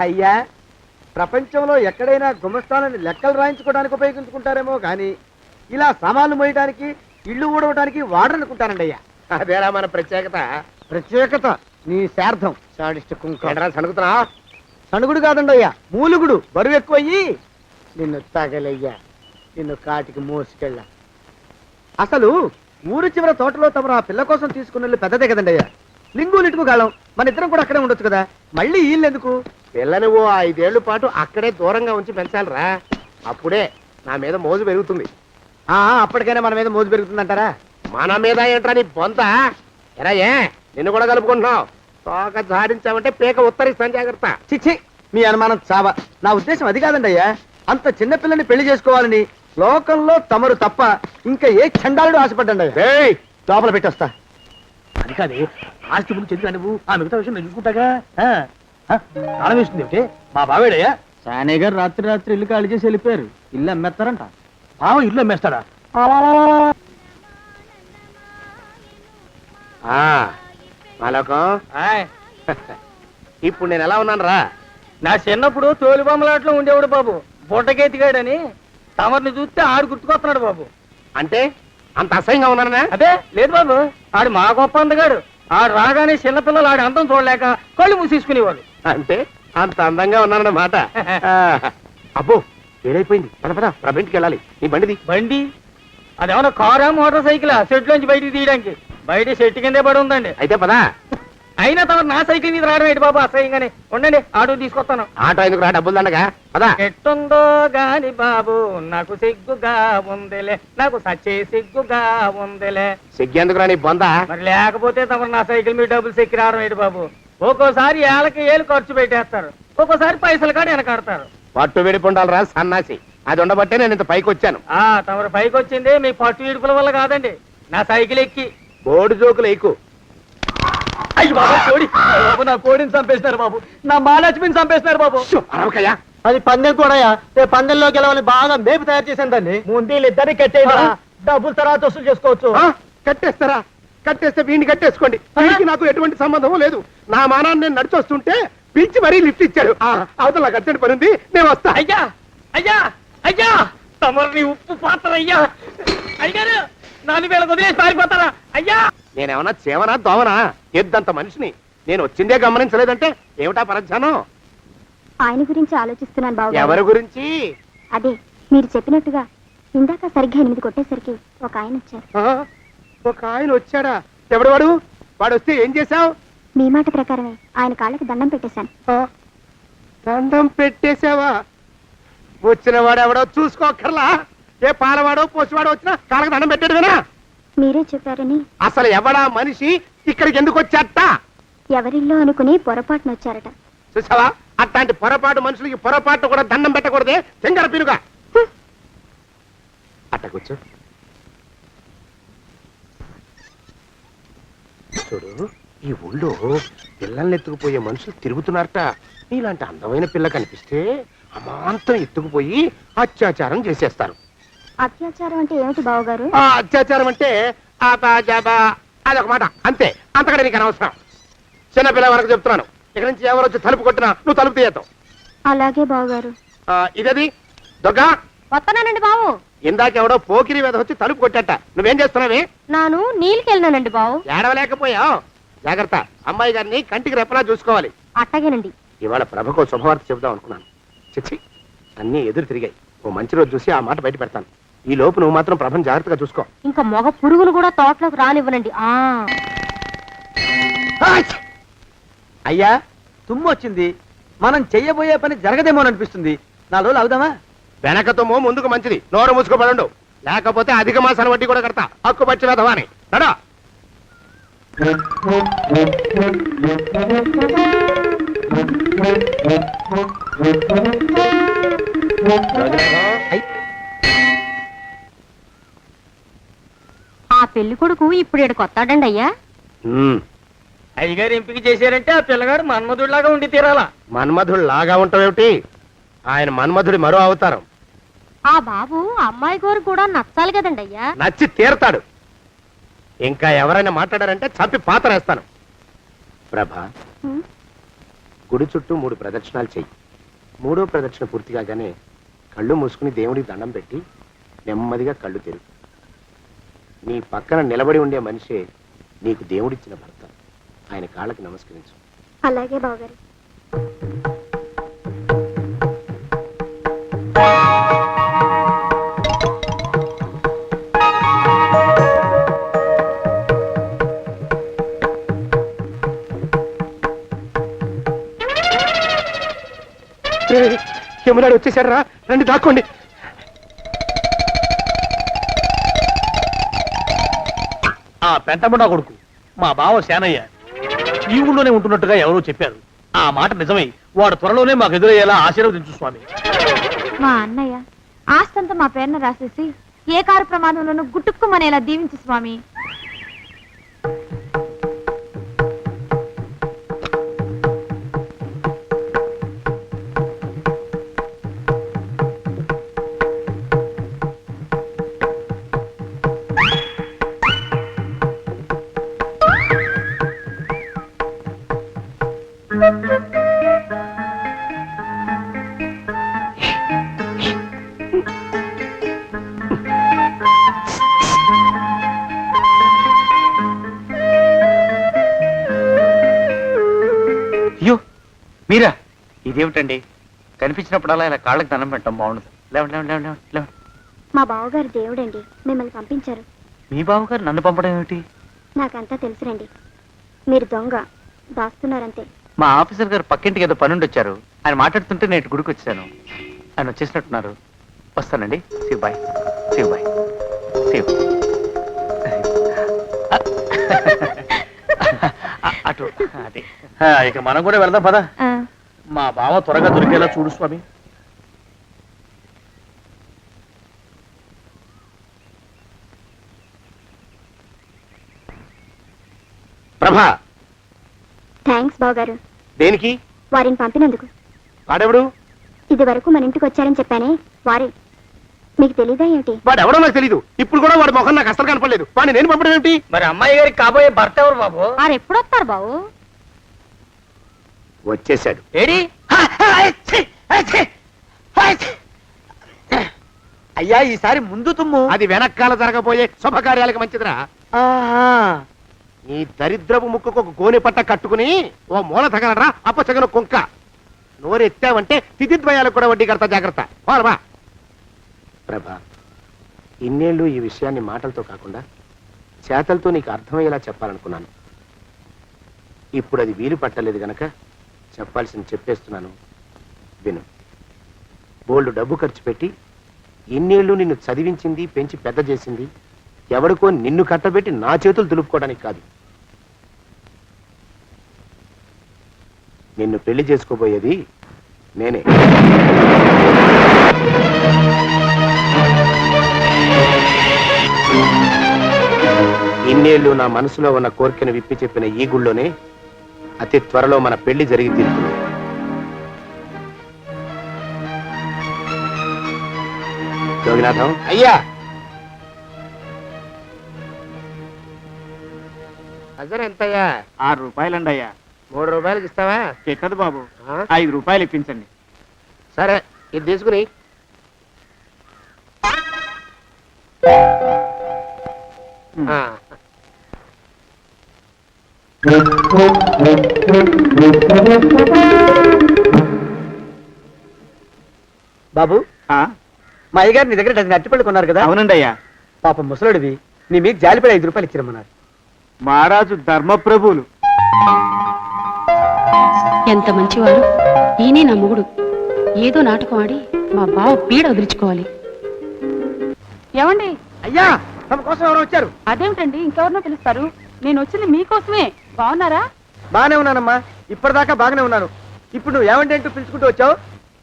Speaker 2: అయ్యా, ప్రపంచంలో ఎక్కడైనా గుమస్తాలని లెక్కలు రాయించుకోవడానికి ఉపయోగించుకుంటారేమో కానీ ఇలా సామాన్లు మోయడానికి, ఇల్లు ఊడవడానికి వాడరనుకుంటానండి అయ్యా.
Speaker 6: అదేరా మన ప్రత్యేకత.
Speaker 2: ప్రత్యేకత నీ శార్థం సాడిస్ట్ కుంక
Speaker 6: ఏంట్రా సణుకుతున్నా?
Speaker 2: సణుగుడు కాదండి అయ్యా మూలుగుడు బరువు ఎక్కువయ్యి నిన్ను తగలయ్యా నిన్ను కాటికి మోసుకెళ్ళ అసలు ఊరు చివర తోటలో తమరు ఆ పిల్ల కోసం తీసుకున్న పెద్దదే కదండి అయ్యా లింగు లిటుకు గాళం మన ఇద్దరం కూడా అక్కడే ఉండొచ్చు కదా మళ్ళీ వీళ్ళు ఎందుకు
Speaker 6: పిల్లని ఓ 5 ఏళ్ల పాటు అక్కడే దూరంగా ఉంచి పెంచాలిరా. అప్పుడే నా మీద మోజు పెరుగుతుంది.
Speaker 2: అప్పటికైనా మన మీద మోజు పెరుగుతుందంటారా
Speaker 6: మన మీద ఏంట్రా నీ బొంత? ఎరా నిన్ను కూడా కలుపుకుంటున్నావు. తోక జాడించావంటే పీక ఉత్తరిస్తాను, జాగ్రత్త.
Speaker 2: చిచ్చి మీ అనుమానం చావా నా ఉద్దేశం అది కాదండి అయ్యా అంత చిన్న పిల్లని పెళ్లి చేసుకోవాలని లోకంలో తమరు తప్ప ఇంకా ఏ చండాలుడు ఆశపడ్డండి అయ్యా
Speaker 6: ఏయ్,
Speaker 2: లోపల పెట్టొస్తా
Speaker 1: అది కాదే, ఆస్తి ముందు చెందుగా నువ్వు ఆ మిగతా విషయం నేను చూసుకుంటాగా. తాళం వేస్తుంది ఏమిటి? మా బావేడయ్యా.
Speaker 2: సానయ్య గారు రాత్రి రాత్రి ఇల్లు ఖాళీ చేసి వెళ్ళిపోయారు ఇల్లు అమ్మేస్తారంట
Speaker 1: బావ ఇల్లు అమ్మేస్తాడా?
Speaker 6: మాలోకం, ఇప్పుడు నేను ఎలా ఉన్నాను రా?
Speaker 2: నా చిన్నప్పుడు తోలు బొమ్మలాట్లో ఉండేవాడు బాబు బుట్టకెత్తిగాడని తమరిని చూస్తే ఆడు గుర్తుకొస్తున్నాడు బాబు
Speaker 6: అంటే అంత అసహ్యంగా ఉన్నానా?
Speaker 2: అదే లేదు బాబు ఆడు మా గొప్ప అందగాడు ఆడు రాగానే చిన్నపిల్లలు ఆడి అందం చూడలేక కళ్ళు మూసేసుకునేవాడు
Speaker 6: అంటే అంత అందంగా ఉన్నానన్నమాట. అబ్బో ఏడైపోయింది. పద పద, ఇంటికి వెళ్ళాలి. నీ బండిది.
Speaker 2: బండి అదేమన్నా కారా మోటార్ సైకిల్ సెట్ లోంచి బయటికి తీయడానికి బయట చెట్టు కిందే పడి ఉందండి
Speaker 6: అయితే పదా.
Speaker 2: అయినా తమ నా సైకిల్ మీద రావడం ఏంటి బాబు అసహ్యంగానే ఉండండి ఆటో తీసుకొస్తాను
Speaker 6: ఆటో ఎందుకు రా, డబ్బులు దండగా. పదా.
Speaker 2: ఎట్టుందో గాని బాబు నాకు సిగ్గుగా ఉందిలే నాకు సచ్చే సిగ్గుగా ఉందిలే
Speaker 6: సిగ్గెందుకు రా నీ బొంద?
Speaker 2: మరి లేకపోతే తమరు నా సైకిల్ మీద డబ్బులు సెక్కి రావడం ఏంటి బాబు ఒక్కోసారి ఏళ్ళకి ఏళ్ళు ఖర్చు పెట్టేస్తారు ఒక్కోసారి పైసలు కాడ వెనకాడతారు
Speaker 6: పట్టు విడిపుండాలి రా సన్నాసి. అది ఉండబట్టే నేను ఇంత పైకి వచ్చాను.
Speaker 2: తమరు పైకి వచ్చింది మీ పట్టు ఇడుపుల వల్ల కాదండి నా సైకిల్ ఎక్కి
Speaker 6: బోర్డు జోకులు ఎక్కువ.
Speaker 2: అయ్యి బాబు కోడి బాబు నా కోడిని చంపేస్తున్నారు బాబు నా మహాలక్ష్మిని చంపేస్తున్నారు బాబు
Speaker 6: అరవకయ్యా.
Speaker 3: అది పందెం కూడా పందెంలో గెలవని బాగా మేపు తయారు చేశాను దాన్ని.
Speaker 2: ముందు వీళ్ళిద్దరిని కట్టేయరా డబ్బులు తర్వాత వసూలు చేసుకోవచ్చు
Speaker 6: కట్టేస్తారా? కట్టేస్తే వీడిని కట్టేసుకోండి. వీడికి నాకు ఎటువంటి సంబంధం లేదు. నా మానాన్ని నేను నడిచొస్తుంటే పిలిచి మరీ లిఫ్ట్ ఇచ్చాడు. అవతల నాకు అర్జెంట్ పని ఉంది, నేను వస్తా.
Speaker 2: అయ్యా అయ్యా అయ్యా తమరిని ఉప్పు పాత్ర అయ్యా అయ్యారు నాలుగు వేల వదిలేసి పారిపోతారా అయ్యా
Speaker 6: నేనేమన్నా చేవనా దోవనా? ఎద్దంత మనిషిని. నేను వచ్చిందే గమనించలేదంటే ఏమిటా పరధ్యానం?
Speaker 4: ఆయన గురించి ఆలోచిస్తున్నాను బాబు.
Speaker 6: ఎవరి గురించి?
Speaker 4: అదే మీరు చెప్పినట్టుగా ఇందాక సరిగ్గా 8 కొట్టేసరికి ఒక ఆయన వచ్చారు.
Speaker 6: ఒక ఆయన వచ్చాడా? ఎవడు వాడు? వాడు వస్తే ఏం చేశావు?
Speaker 4: మీ మాట ప్రకారమే ఆయన కాళ్ళకి దండం పెట్టేశాను.
Speaker 6: దండం పెట్టేశావా? వచ్చిన వాడు ఎవడో చూసుకోకర్లా. ఏ పాలవాడో పోసివాడో వచ్చినా కాళ్ళకి దండం పెట్టాడువేనా?
Speaker 4: మీరే చెప్పారని.
Speaker 6: అసలు ఎవడా మనిషి ఇక్కడికి ఎందుకు వచ్చాట?
Speaker 4: ఎవరిల్లో అనుకుని పొరపాటున వచ్చారట.
Speaker 6: చూసావా, అట్లాంటి పొరపాటు మనుషులకి పొరపాటు కూడా దండం పెట్టకూడదే. చెంగర పిరుగా అట్టకొచ్చు. చూడు, ఈ ఊళ్ళో పిల్లల్ని ఎత్తుకుపోయే మనుషులు తిరుగుతున్నారట. నీలాంటి అందమైన పిల్ల కనిపిస్తే అమాంతం ఎత్తుకుపోయి అత్యాచారం చేసేస్తారు.
Speaker 4: అత్యాచారం అంటే ఏమిటి బావగారు?
Speaker 6: అత్యాచారం అంటే అదొక మాట అంతే. అంతకంటే నీకు అనవసరం. చిన్నపిల్ల వరకు చెప్తున్నాను. ఇక్కడ నుంచి ఎవరు వచ్చి తలుపు కొట్టినా నువ్వు తలుపు తీయతావు.
Speaker 4: అలాగే బావగారు.
Speaker 6: ఇదది దుర్గా,
Speaker 4: వస్తానండి బావు.
Speaker 6: ఇందాకెవడో పోకిరి మీద వచ్చి తలుపు కొట్టట. నువ్వేం చేస్తున్నావే?
Speaker 4: నాను నీళ్ళకెళ్ళినానండి బావు.
Speaker 6: ఏడవలేకపోయావు. జాగ్రత్త, అమ్మాయి గారిని కంటికి రెప్పలా చూసుకోవాలి.
Speaker 4: అట్టగేనండి.
Speaker 6: ఇవాళ ప్రభకు శుభవార్త చెబుదాం అనుకున్నాను. చిచ్చి, అన్నీ ఎదురు తిరిగాయి. ఓ మంచి రోజు చూసి ఆ మాట బయట పెడతాను. ఈ లోపు నువ్వు మాత్రం ప్రభను జాగ్రత్తగా చూసుకో.
Speaker 4: ఇంకా మగ పురుగులు కూడా తోటలోకి రానివ్వనండి.
Speaker 2: అయ్యా తుమ్ము వచ్చింది, మనం చెయ్యబోయే పని జరగదేమో అనిపిస్తుంది. 4 రోజులు అవుదామా?
Speaker 6: వెనకతోమో ముందుకు మంచిది. నోరు మూసుకోబడండు, లేకపోతే అధిక మాసాల వడ్డీ కూడా కడతా. హక్కు పచ్చి వెధవాని నడా.
Speaker 4: ఆ పెళ్లి కొడుకు ఇప్పుడు ఇక్కడికి వస్తాడండి అయ్యా.
Speaker 2: అయ్యగారు ఎంపిక చేశారంటే ఆ పిల్లగాడు మన్మధుడిలాగా ఉండి తీరాలా.
Speaker 6: మన్మధుడు లాగా ఉంటావేమిటి? ఆయన మన్మధుడి మరో అవతారం.
Speaker 4: ఆ బాబు అమ్మాయి గారు కూడా నచ్చాలి కదండి అయ్యా.
Speaker 6: నచ్చి తీరతాడు. ఇంకా ఎవరైనా మాట్లాడారంటే చంపి పాతరేస్తాను. ప్రభా, గుడి చుట్టూ 3 ప్రదక్షిణాలు చెయ్యి. 3వ ప్రదక్షిణ పూర్తి కాగానే కళ్ళు మూసుకుని దేవుడికి దండం పెట్టి నెమ్మదిగా కళ్ళు తెరుగు. నీ పక్కన నిలబడి ఉండే మనిషే నీకు దేవుడిచ్చిన భర్త. ఆయన కాళ్ళకి నమస్కరించు.
Speaker 4: అలాగే బావగారు.
Speaker 6: యమునాడు వచ్చేసాడు రా, రండి దాక్కోండి.
Speaker 1: ఆ పెంటముడా కొడుకు మా బావ శానయ్య ఈ ఊళ్ళోనే ఉంటున్నట్టుగా ఎవరో చెప్పారు. ఆ మాట నిజమై వాడు త్వరలోనే మాకు ఎదురయ్యేలా ఆశీర్వదించు స్వామి.
Speaker 5: మా అన్నయ్య ఆస్తంతా మా పేరున రాసేసి ఏ కారు ప్రమాదంలోనూ గుట్టుక్కుమనేలా దీవించు స్వామి.
Speaker 7: అయ్యో మీరా, ఇదేమిటండి? కనిపించినప్పుడల్లా ఇలా కాళ్ళకి దండం పెట్టడం బాగుండదు. లేవండి లేవండి లేవండి లేవండి.
Speaker 4: మా బావగారు దేవుడండి, మిమ్మల్ని పంపించారు.
Speaker 7: మీ బావగారు నన్ను పంపడం ఏమిటి?
Speaker 4: నాకంతా తెలుసురండి. మీరు దొంగ దాస్తున్నారంతే.
Speaker 7: మా ఆఫీసర్ గారు పక్కింటికి ఏదో పనుండి వచ్చారు. ఆయన మాట్లాడుతుంటే నేను గుడికి వచ్చాను. ఆయన వచ్చేసినట్టున్నారు. వస్తానండి. శివబాయ్ శివబాయ్ శివ్. అటు అదే.
Speaker 1: ఇక మనం కూడా వెళ్దాం పద. మా బావ త్వరగా దొరికేలా చూడు స్వామి.
Speaker 6: ప్రభా,
Speaker 4: థ్యాంక్స్ బావగారు,
Speaker 6: దేనికి?
Speaker 4: వారిని పంపినందుకు.
Speaker 6: వాడెవడు?
Speaker 4: ఇది వరకు మన ఇంటికి వచ్చారని చెప్పానే వారే. మీకు తెలీదా ఏమిటి?
Speaker 6: వాడు ఎవడో నాకు తెలీదు. ఇప్పుడు కూడా వాడు మొహం నాకు అసలు కనపడలేదు. వాడిని నేను పంపడం ఏమిటి?
Speaker 2: మరి అమ్మాయి గారికి కాబోయే భర్త ఎవరు బాబు?
Speaker 4: వారు ఎప్పుడు వస్తారు బావు?
Speaker 6: వచ్చేసాడు.
Speaker 2: ఏడి? అయ్యా, ఈసారి ముందు తుమ్ము.
Speaker 6: అది వెనకాల జరగబోయే శుభకార్యాలకు మంచిదిరా. ఈ దరిద్రపు ముక్కుకు ఒక గోనె పట్ట కట్టుకుని ఓ మూల తగలరా అప్పచగన కుంక. నోరెత్తావంటే తిథిద్వయాలకు కూడా వడ్డీ కడతా, జాగ్రత్త. పోరబా. ప్రభా, ఇన్నేళ్ళు ఈ విషయాన్ని మాటలతో కాకుండా చేతలతో నీకు అర్థమయ్యేలా చెప్పాలనుకున్నాను. ఇప్పుడు అది వీలు పట్టలేదు గనక చెప్పాల్సింది చెప్పేస్తున్నాను. విను. బోల్డు డబ్బు ఖర్చు పెట్టి ఇన్నేళ్ళు నిన్ను చదివించింది, పెంచి పెద్ద చేసింది ఎవడికో నిన్ను కట్టబెట్టి నా చేతులు దులుపుకోవడానికి కాదు. నిన్ను పెళ్లి చేసుకోబోయేది నేనే. ఇన్నేళ్ళు నా మనసులో ఉన్న కోరికను విప్పి చెప్పిన ఈ గుళ్ళోనే అతి త్వరలో మన పెళ్లి జరిగి తీరుతుంది. జోగినాథం అయ్యా, అజర్ ఎంతయ్యా?
Speaker 7: 6 రూపాయలండి అయ్యా.
Speaker 6: 3 రూపాయలకి ఇస్తావా?
Speaker 7: ఎక్కదు బాబు,
Speaker 6: ఆ?
Speaker 7: 5 రూపాయలు ఇప్పించండి.
Speaker 6: సరే, ఇది తీసుకుని. ఆ.
Speaker 2: బాబు,
Speaker 7: ఆ?
Speaker 2: మా అయ్యగారు నీ దగ్గర డజన్ అరటిపళ్ళు కొన్నారు కదా?
Speaker 7: అవునండి అయ్యా.
Speaker 2: పాపం ముసలుడివి, నీ మీకు జాలిపడి 5 రూపాయలు ఇచ్చిరమ్మన్నారు.
Speaker 7: మహారాజు ధర్మప్రభువులు.
Speaker 9: ఎంత మంచివాడు. ఈయనే నా మొగుడు. ఏదో నాటకం ఆడి మా బావ పీడ వదిలించుకోవాలి.
Speaker 5: ఏమండి?
Speaker 2: అయ్యా, తమ కోసం ఎవరో వచ్చారు.
Speaker 5: అదేమిటండి, ఇంకెవరినో పిలుస్తారు? నేను వచ్చింది మీకోసమే. బాగున్నారా?
Speaker 2: బాగానే ఉన్నానమ్మా, ఇప్పటిదాకా బాగానే ఉన్నాను. ఇప్పుడు నువ్వు ఏమంటే అంటూ పిలుచుకుంటూ వచ్చావు.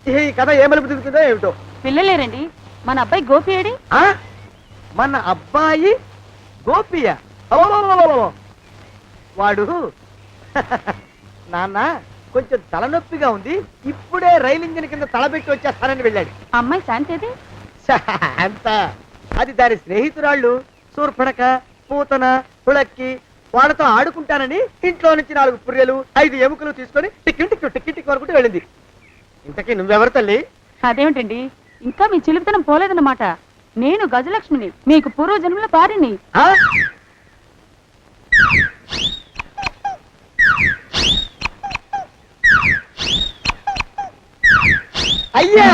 Speaker 2: ఈ కథ ఏ మలుపు తిరుగుతుందో ఏమిటో.
Speaker 5: పిల్లలేరండి. మన అబ్బాయి గోపి ఏడి?
Speaker 2: ఆ? మన అబ్బాయి గోపియ? అవ్వవ్వవ్వవ్వవ్వ. వాడు నాన్న కొంచెం తలనొప్పిగా ఉంది, ఇప్పుడే రైలు ఇంజిన్ కింద తలబెట్టి వచ్చేస్తానని వెళ్ళాడు.
Speaker 5: అమ్మాయి శాంతేది?
Speaker 2: అంత అది దాని స్నేహితురాళ్ళు సూర్పడక, పూతన, పుళక్కి వాళ్ళతో ఆడుకుంటానని ఇంట్లో నుంచి 4 పుర్రెలు 5 ఎముకలు తీసుకొని టిక్కి అనుకుంటూ వెళ్ళింది. ఇంతకీ నువ్వెవరు తల్లి?
Speaker 5: అదేమిటండి, ఇంకా మీ చిలుపుతనం పోలేదన్నమాట. నేను గజలక్ష్మిని, మీకు పూర్వజన్మల భార్యని.
Speaker 2: ఆ? అయ్యా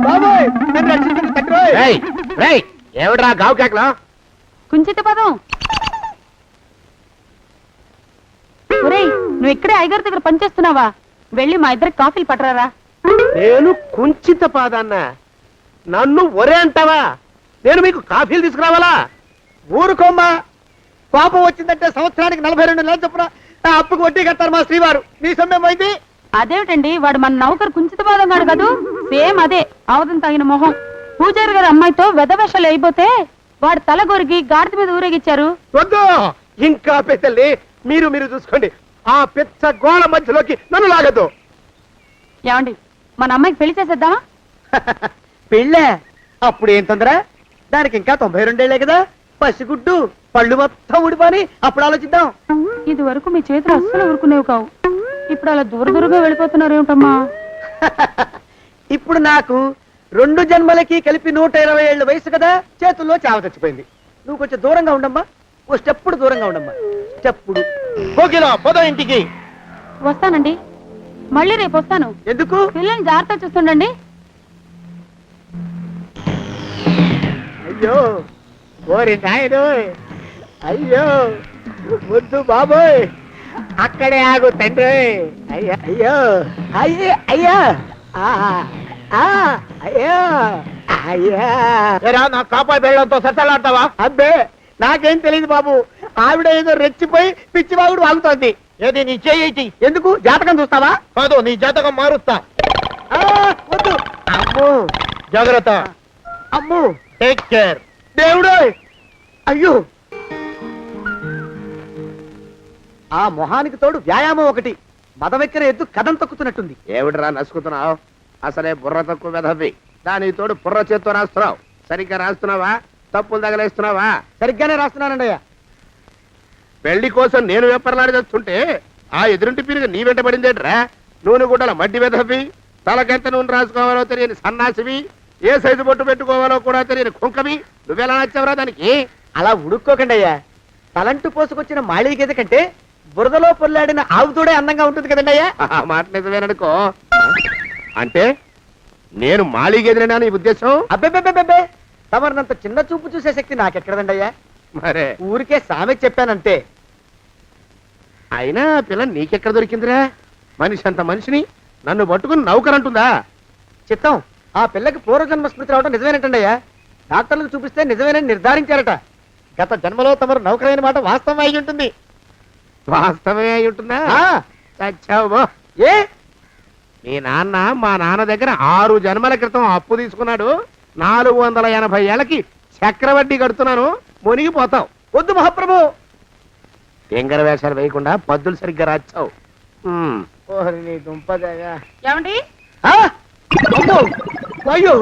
Speaker 2: బాబోయ్ నన్ను రక్షించండి తండ్రోయ్.
Speaker 6: రేయ్, రేయ్, ఏమిట్రా గావు కేకలో?
Speaker 9: కుంచిత పదం. ఒరేయ్ నువ్వు ఇక్కడే ఐగారి దగ్గర పనిచేస్తున్నావా? వెళ్ళి మా ఇద్దరికి కాఫీలు పట్టరారా.
Speaker 6: నేను కుంచిత పాదాన్న, నన్ను ఒరే అంటావా? నేను మీకు కాఫీలు తీసుకురావాలా?
Speaker 2: ఊరుకోమ్మా, కోపం వచ్చిందంటే సంవత్సరానికి 42 నెలలు చొప్పున నా అప్పుకు వడ్డీ కట్టారు మా శ్రీవారు. నీ సొమ్మేం పోయింది?
Speaker 9: అదేమిటండి వాడు మన నౌకరు కుంచిత పాదం గాడు కదూ, సేమ్ అదే అవతం తగిన మొహం. పూజారి గారి అమ్మాయితో వెధవేషాలు అయిపోతే వాడు తల గొరిగి గాడిద మీద ఊరేగిచ్చారు.
Speaker 6: వద్దు, ఇంకా పెద్దల్ని మీరు మీరు చూసుకోండి. ఆ పెద్ద గోళ మధ్యలోకి నన్ను లాగద్దు.
Speaker 9: ఏమండి మన అమ్మాయికి పెళ్లి చేసేద్దామా?
Speaker 2: పెళ్ళే? అప్పుడు ఏం తొందర? దానికి ఇంకా 92 ఏళ్లే కదా. పసిగుడ్డు పళ్ళు మొత్తం ఊడిపోని అప్పుడు ఆలోచిద్దాం.
Speaker 9: ఇది వరకు మీ చేతులు అస్సలు ఊరుకునేవి కావు. ఇప్పుడు అలా దూర దూరంగా వెళ్ళిపోతున్నారు ఏమిటమ్మా?
Speaker 2: ఇప్పుడు నాకు 2 జన్మలకి కలిపి 120 ఏళ్ళ వయసు కదా, చేతుల్లో చావ చచ్చిపోయింది. నువ్వు కొంచెం దూరంగా ఉండమ్మా, ఓ స్టెప్పుడు దూరంగా ఉండమ్మా. స్టెప్పుడు
Speaker 6: పోకిలో పోదో ఇంటికి.
Speaker 9: వస్తానండి, మళ్ళీ రేపు వస్తాను.
Speaker 2: ఎందుకు?
Speaker 9: పిల్లల్ని జాగ్రత్త చూస్తుండండి.
Speaker 2: అయ్యో ఓరి నాయను, అయ్యో వద్దు బాబోయ్, అక్కడే ఆగు తండ్రి. అయ్యా అయ్యో అయ్యే అయ్యా అయ్యో అయ్యా.
Speaker 6: ఏరా, నా కాపాయి బెళ్ళంతో సత్తలాడతావా?
Speaker 2: అబ్బే నాకేం తెలియదు బాబు, ఆవిడ ఏదో రెచ్చిపోయి పిచ్చివాగుడు వాగుతోంది.
Speaker 6: ఏది నీ చేయి?
Speaker 2: ఎందుకు? జాతకం చూస్తావా?
Speaker 6: కాదు, నీ జాతకం మారుస్తా.
Speaker 2: ఆ, వద్దు. అమ్మో
Speaker 6: జాగ్రత్త.
Speaker 2: అమ్మో,
Speaker 6: టేక్ కేర్.
Speaker 2: దేవుడు. అయ్యో, ఆ మొహానికి తోడు వ్యాయామం ఒకటి. మదవెక్కిన ఎద్దు కథం తొక్కుతున్నట్టుంది.
Speaker 6: ఏమిటిరా నసుకుతున్నావు? అసలే బుర్ర తక్కువ వెధవి. దాని తోడు బుర్ర చేత్తో రాస్తున్నావు. సరిగ్గా రాస్తున్నావా? తప్పులు తగలేస్తున్నావా?
Speaker 2: సరిగ్గానే రాస్తున్నానండి అయ్యా.
Speaker 6: పెళ్లి కోసం నేను వెప్పర్లాడి చేస్తుంటే ఆ ఎదురింటి పీరుగా నీ వెంట పడిందేట్రా? నూనె గుడ్డల మడ్డి వెధవి, తలకెంత నూనె రాసుకోవాలో తెలియని సన్నాసివి, ఏ సైజు బొట్టు పెట్టుకోవాలో కూడా తెలియని కుంకవి. నువ్వెలా నచ్చావురా దానికి?
Speaker 2: అలా ఉడుక్కోకండి అయ్యా. తలంటు పోసుకొచ్చిన మాళీ గేదె కంటే బురదలో పొల్లాడిన ఆవు తోడే అందంగా ఉంటుంది కదండి అయ్యా.
Speaker 6: ఆ మాట నిజమేననుకో. అంటే నేను మాళీగెదిరినా నీ ఉద్దేశం?
Speaker 2: అబ్బెబ్బెబ్బెబ్బే, తమరినంత చిన్న చూపు చూసే శక్తి నాకెక్కడదండి అయ్యా.
Speaker 6: మరే
Speaker 2: ఊరికే సామె చెప్పానంతే.
Speaker 6: అయినా పిల్ల నీకెక్కడ దొరికిందిరా? మనిషి అంత మనిషిని నన్ను పట్టుకుని నౌకరంటుందా?
Speaker 2: చిత్తం, ఆ పిల్లకి పూర్వజన్మ స్మృతి రావడం నిజమేనటండి అయ్యా. డాక్టర్లకు చూపిస్తే నిజమేనని నిర్ధారించారట. గత జన్మలో తమరు నౌకరైన మాట వాస్తవం అయి ఉంటుంది.
Speaker 6: వాస్తవమే అయి ఉంటుందా?
Speaker 2: ఆ,
Speaker 6: చచ్చావు.
Speaker 2: ఏ
Speaker 6: మీ నాన్న మా నాన్న దగ్గర 6 జన్మల క్రితం అప్పు తీసుకున్నాడు. 480 ఏళ్ళకి చక్రవడ్డీ కడుతున్నాను. మునిగిపోతావు.
Speaker 2: వద్దు మహాప్రభు.
Speaker 6: ఎంగర వేషాలు వేయకుండా పద్దులు సరిగ్గా రాచావు.
Speaker 2: ఓహరి నీ దుంపదగా.
Speaker 9: ఏమండి
Speaker 2: ఆ, అమ్మో, అయ్యో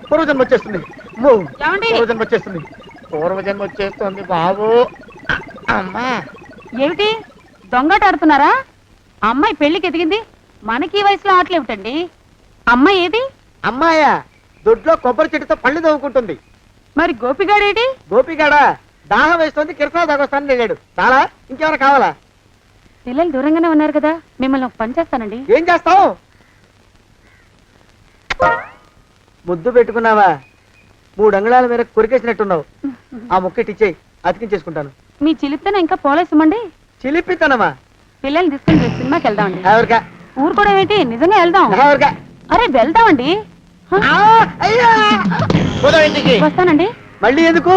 Speaker 2: పూర్వజన్మ వచ్చేస్తుంది. అమ్మో,
Speaker 9: ఏమండి?
Speaker 2: పూర్వజన్మ వచ్చేస్తుంది. పూర్వజన్మ వచ్చేస్తుంది బాబు. అమ్మా,
Speaker 9: ఏమిటి దొంగట ఆడుతున్నారా? అమ్మాయి పెళ్లికి ఎదిగింది, మనకి ఈ వయసులో ఆటలేమిటండి? అమ్మాయి ఏది?
Speaker 2: అమ్మాయా దొడ్లో కొబ్బరి చెట్టుతో పళ్ళు తవ్వుకుంటుంది.
Speaker 9: మరి గోపిగాడేటి?
Speaker 2: గోపిగాడ దాహం వేస్తుంది, కిరసా దాగొస్తానని వెళ్ళాడు. చాలా ఇంకేమైనా కావాలా?
Speaker 9: పిల్లలు దూరంగానే ఉన్నారు కదా, మిమ్మల్ని ఒక పని చేస్తానండి.
Speaker 2: ఏం చేస్తావు? ముద్దు పెట్టుకున్నావా? 3 అంగుళాల మేర కొరికేసినట్టున్నావు. ఆ ముక్కటిచ్చేయి, అతికించేసుకుంటాను.
Speaker 9: మీ చిలిపితనం ఇంకా పోలేసమండి.
Speaker 2: చిలిపితనమా?
Speaker 9: పిల్లల్ని తీసుకుని రేపు సినిమాకి వెళ్దామండి.
Speaker 2: ఎవరికా?
Speaker 9: ఊరు కూడా ఏంటి, నిజంగా వెళ్దాం.
Speaker 2: ఎవరికా?
Speaker 9: అరే వెళ్దామండి. హ?
Speaker 2: ఆ, అయ్యా!
Speaker 6: పోదాం ఇంటికి.
Speaker 9: వస్తానండి.
Speaker 2: మళ్ళీ ఎందుకు?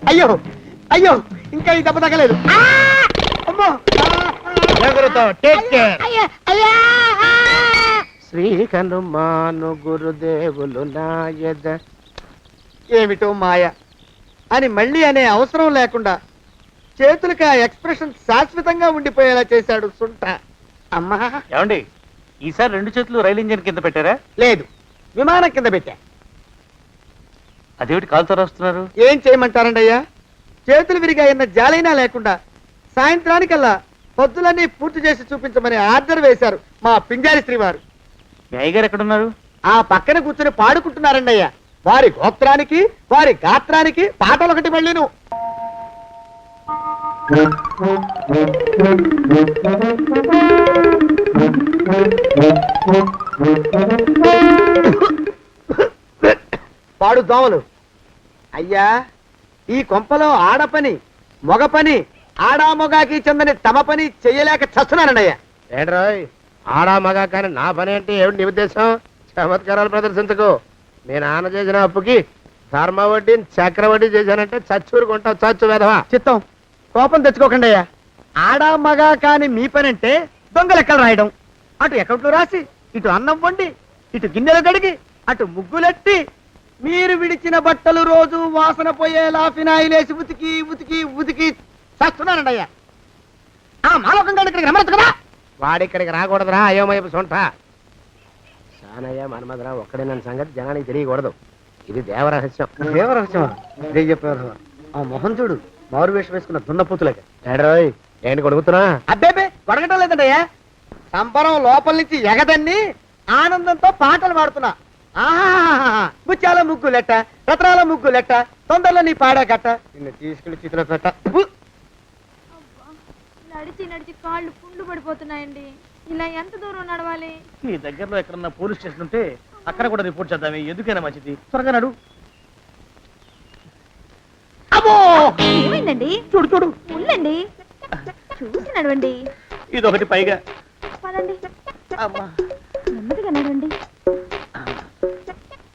Speaker 2: అయ్యో అయ్యో, ఇంకా ఈ దెబ్బ తగ్గలేదు. ఆ! అమ్మో!
Speaker 6: జాగ్రత్త. Take care. శ్రీ హనుమాను గురుదేవులు నాయద.
Speaker 2: ఏమిటో మాయ అని మళ్ళీ అనే అవసరం లేకుండా చేతులకి ఆ ఎక్స్ప్రెషన్ శాశ్వతంగా ఉండిపోయేలా చేశాడు సుంట. అమ్మా,
Speaker 7: ఏమండి ఈసారి 2 చేతులు రైలు ఇంజిన్ కింద పెట్టారా?
Speaker 2: లేదు, విమానం కింద పెట్టా.
Speaker 7: అదేమిటి కాలుతో రాస్తున్నారు?
Speaker 2: ఏం చేయమంటారండి అయ్యా? చేతులు విరిగా అయిన జాలైనా లేకుండా సాయంత్రానికల్లా పొద్దులన్నీ పూర్తి చేసి చూపించమని ఆర్డర్ వేశారు మా పింజారి శ్రీవారు.
Speaker 7: మీ అయ్యగారు ఎక్కడున్నారు?
Speaker 2: ఆ పక్కన కూర్చొని పాడుకుంటున్నారండి అయ్యా. వారి గోత్రానికి వారి గాత్రానికి పాటలు ఒకటి మళ్ళీను. పాడు దోమలు. అయ్యా, ఈ కొంపలో ఆడ పని మగ పని ఆడా మొగాకి చెందని తమ పని చెయ్యలేక చస్తున్నానండి అయ్యా.
Speaker 6: ఏంట్రోయ్ ఆడా మగా కానీ నా పని అంటే ఏమిటి నీ ఉద్దేశం? చమత్కారాలు ప్రదర్శించకు. మీ నాన్న చేసిన అప్పుకి ధర్మ వడ్డీ చక్రవడ్డీ చేశానంటే చచ్చూరుకుంటావు, చచ్చు వేదవా.
Speaker 2: చిత్తం, కోపం తెచ్చుకోకండి అయ్యా. ఆడా మగా కాని మీ పని అంటే దొంగ లెక్కలు రాయడం, అటు అకౌంట్లో రాసి ఇటు అన్నం వండి ఇటు గిన్నెలు కడిగి అటు ముగ్గులెట్టి మీరు విడిచిన బట్టలు రోజు వాసన పోయేలా ఫినాయిలేసి ఉతికి ఉతికి ఉతికి చస్తున్నానండి అయ్యా. ఆ మాలోకం గారు ఇక్కడికి రమ్మచ్చు కదా.
Speaker 6: వాడిక్కడికి రాకూడదురా అయోమయపు సొంట. సానయ్య మన్మధరావు ఒక్కడే నన్ను సంగతి జనానికి తెలియకూడదు. ఇది దేవరహస్యం.
Speaker 2: దేవరహస్యమా? ఇదే చెప్పారు. ఆ మొహం చూడు, మారు వేషం వేసుకున్న దున్నపోతులగా.
Speaker 6: ఏడ్రోయ్ ఏంటి కొడుకుతున్నా?
Speaker 2: అబ్బేబే గొడగటం లేదండయ్యా. సంబరం లోపల నుంచి ఎగదన్ని ఆనందంతో పాటలు పాడుతున్నా. ఆహా, ముత్యాల ముగ్గు లెట్ట, రత్నాల ముగ్గు లెట్ట, తొందరలో నీ పాడా గట్ట, నిన్ను తీసుకెళ్లి చేతిలో పెట్ట.
Speaker 5: నడిచి నడిచి కాళ్ళు పుండ్లు పడిపోతున్నాయండి. ఇలా ఎంత దూరం నడవాలి?
Speaker 1: ఈ దగ్గరలో ఎక్కడన్నా పోలీస్ స్టేషన్ ఉంటే అక్కడ కూడా రిపోర్ట్ చేద్దామే, ఎందుకైనా మంచిది. త్వరగా నడు. అమ్మో,
Speaker 5: ఏమైందండి?
Speaker 1: చూడు చూడు,
Speaker 5: ఉండండి, చూసి నడవండి.
Speaker 1: ఇదొకటి పైగా.
Speaker 5: పదండి,
Speaker 1: అమ్మా,
Speaker 5: నెమ్మదిగా నడవండి.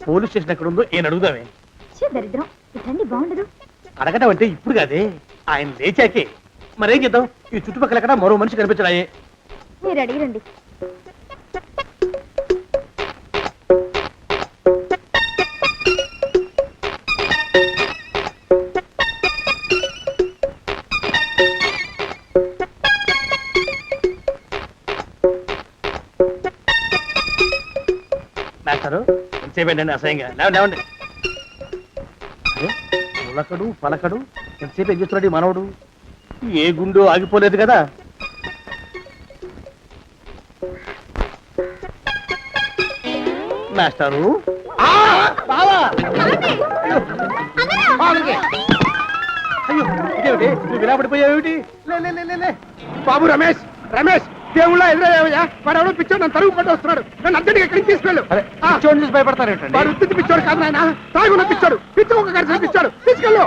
Speaker 1: పోలీస్ స్టేషన్ ఎక్కడ ఉందో ఏం అడుగుదామే.
Speaker 5: దరిద్రం, ఇటండి బాగుండదు.
Speaker 1: అడగటం అంటే ఇప్పుడు కాదే, ఆయన లేచాకే. మరేం చేద్దాం, ఈ చుట్టుపక్కల ఎక్కడ మరో మనిషి కనిపించడాయే.
Speaker 5: మీరు అడిగిరండి.
Speaker 1: మాస్టారు ఎంతసేపేంటండి అసహ్యంగా? లేవండి లేవండి. అరే, ఉలకడు పలకడు, ఎంతసేపు ఏం చేస్తున్నాడు ఈ మనవడు? ఏ గుండు ఆగిపోలేదు కదా. మాస్టారు, అయ్యో ఇదేమిటి, నువ్వు ఇలా పడిపోయావేమిటి? లే లే లే, లే లే.
Speaker 6: బాబు రమేష్, రమేష్ దేవుళ్ళ ఎదురయ్యా. వాడు ఎవడో పిచ్చోడు నన్ను తరుగు కొట్టి వస్తున్నాడు. నన్ను అర్జెంట్గా ఎక్కడికి తీసుకెళ్ళు.
Speaker 7: చూడండి చూసి భయపడతారేంటండి?
Speaker 6: వాడు ఉత్తి పిచ్చోడు కాదు నాయన, తాగున్న పిచ్చోడు, పిచ్చి ఒక కలిసి పిచ్చాడు. తీసుకెళ్ళు.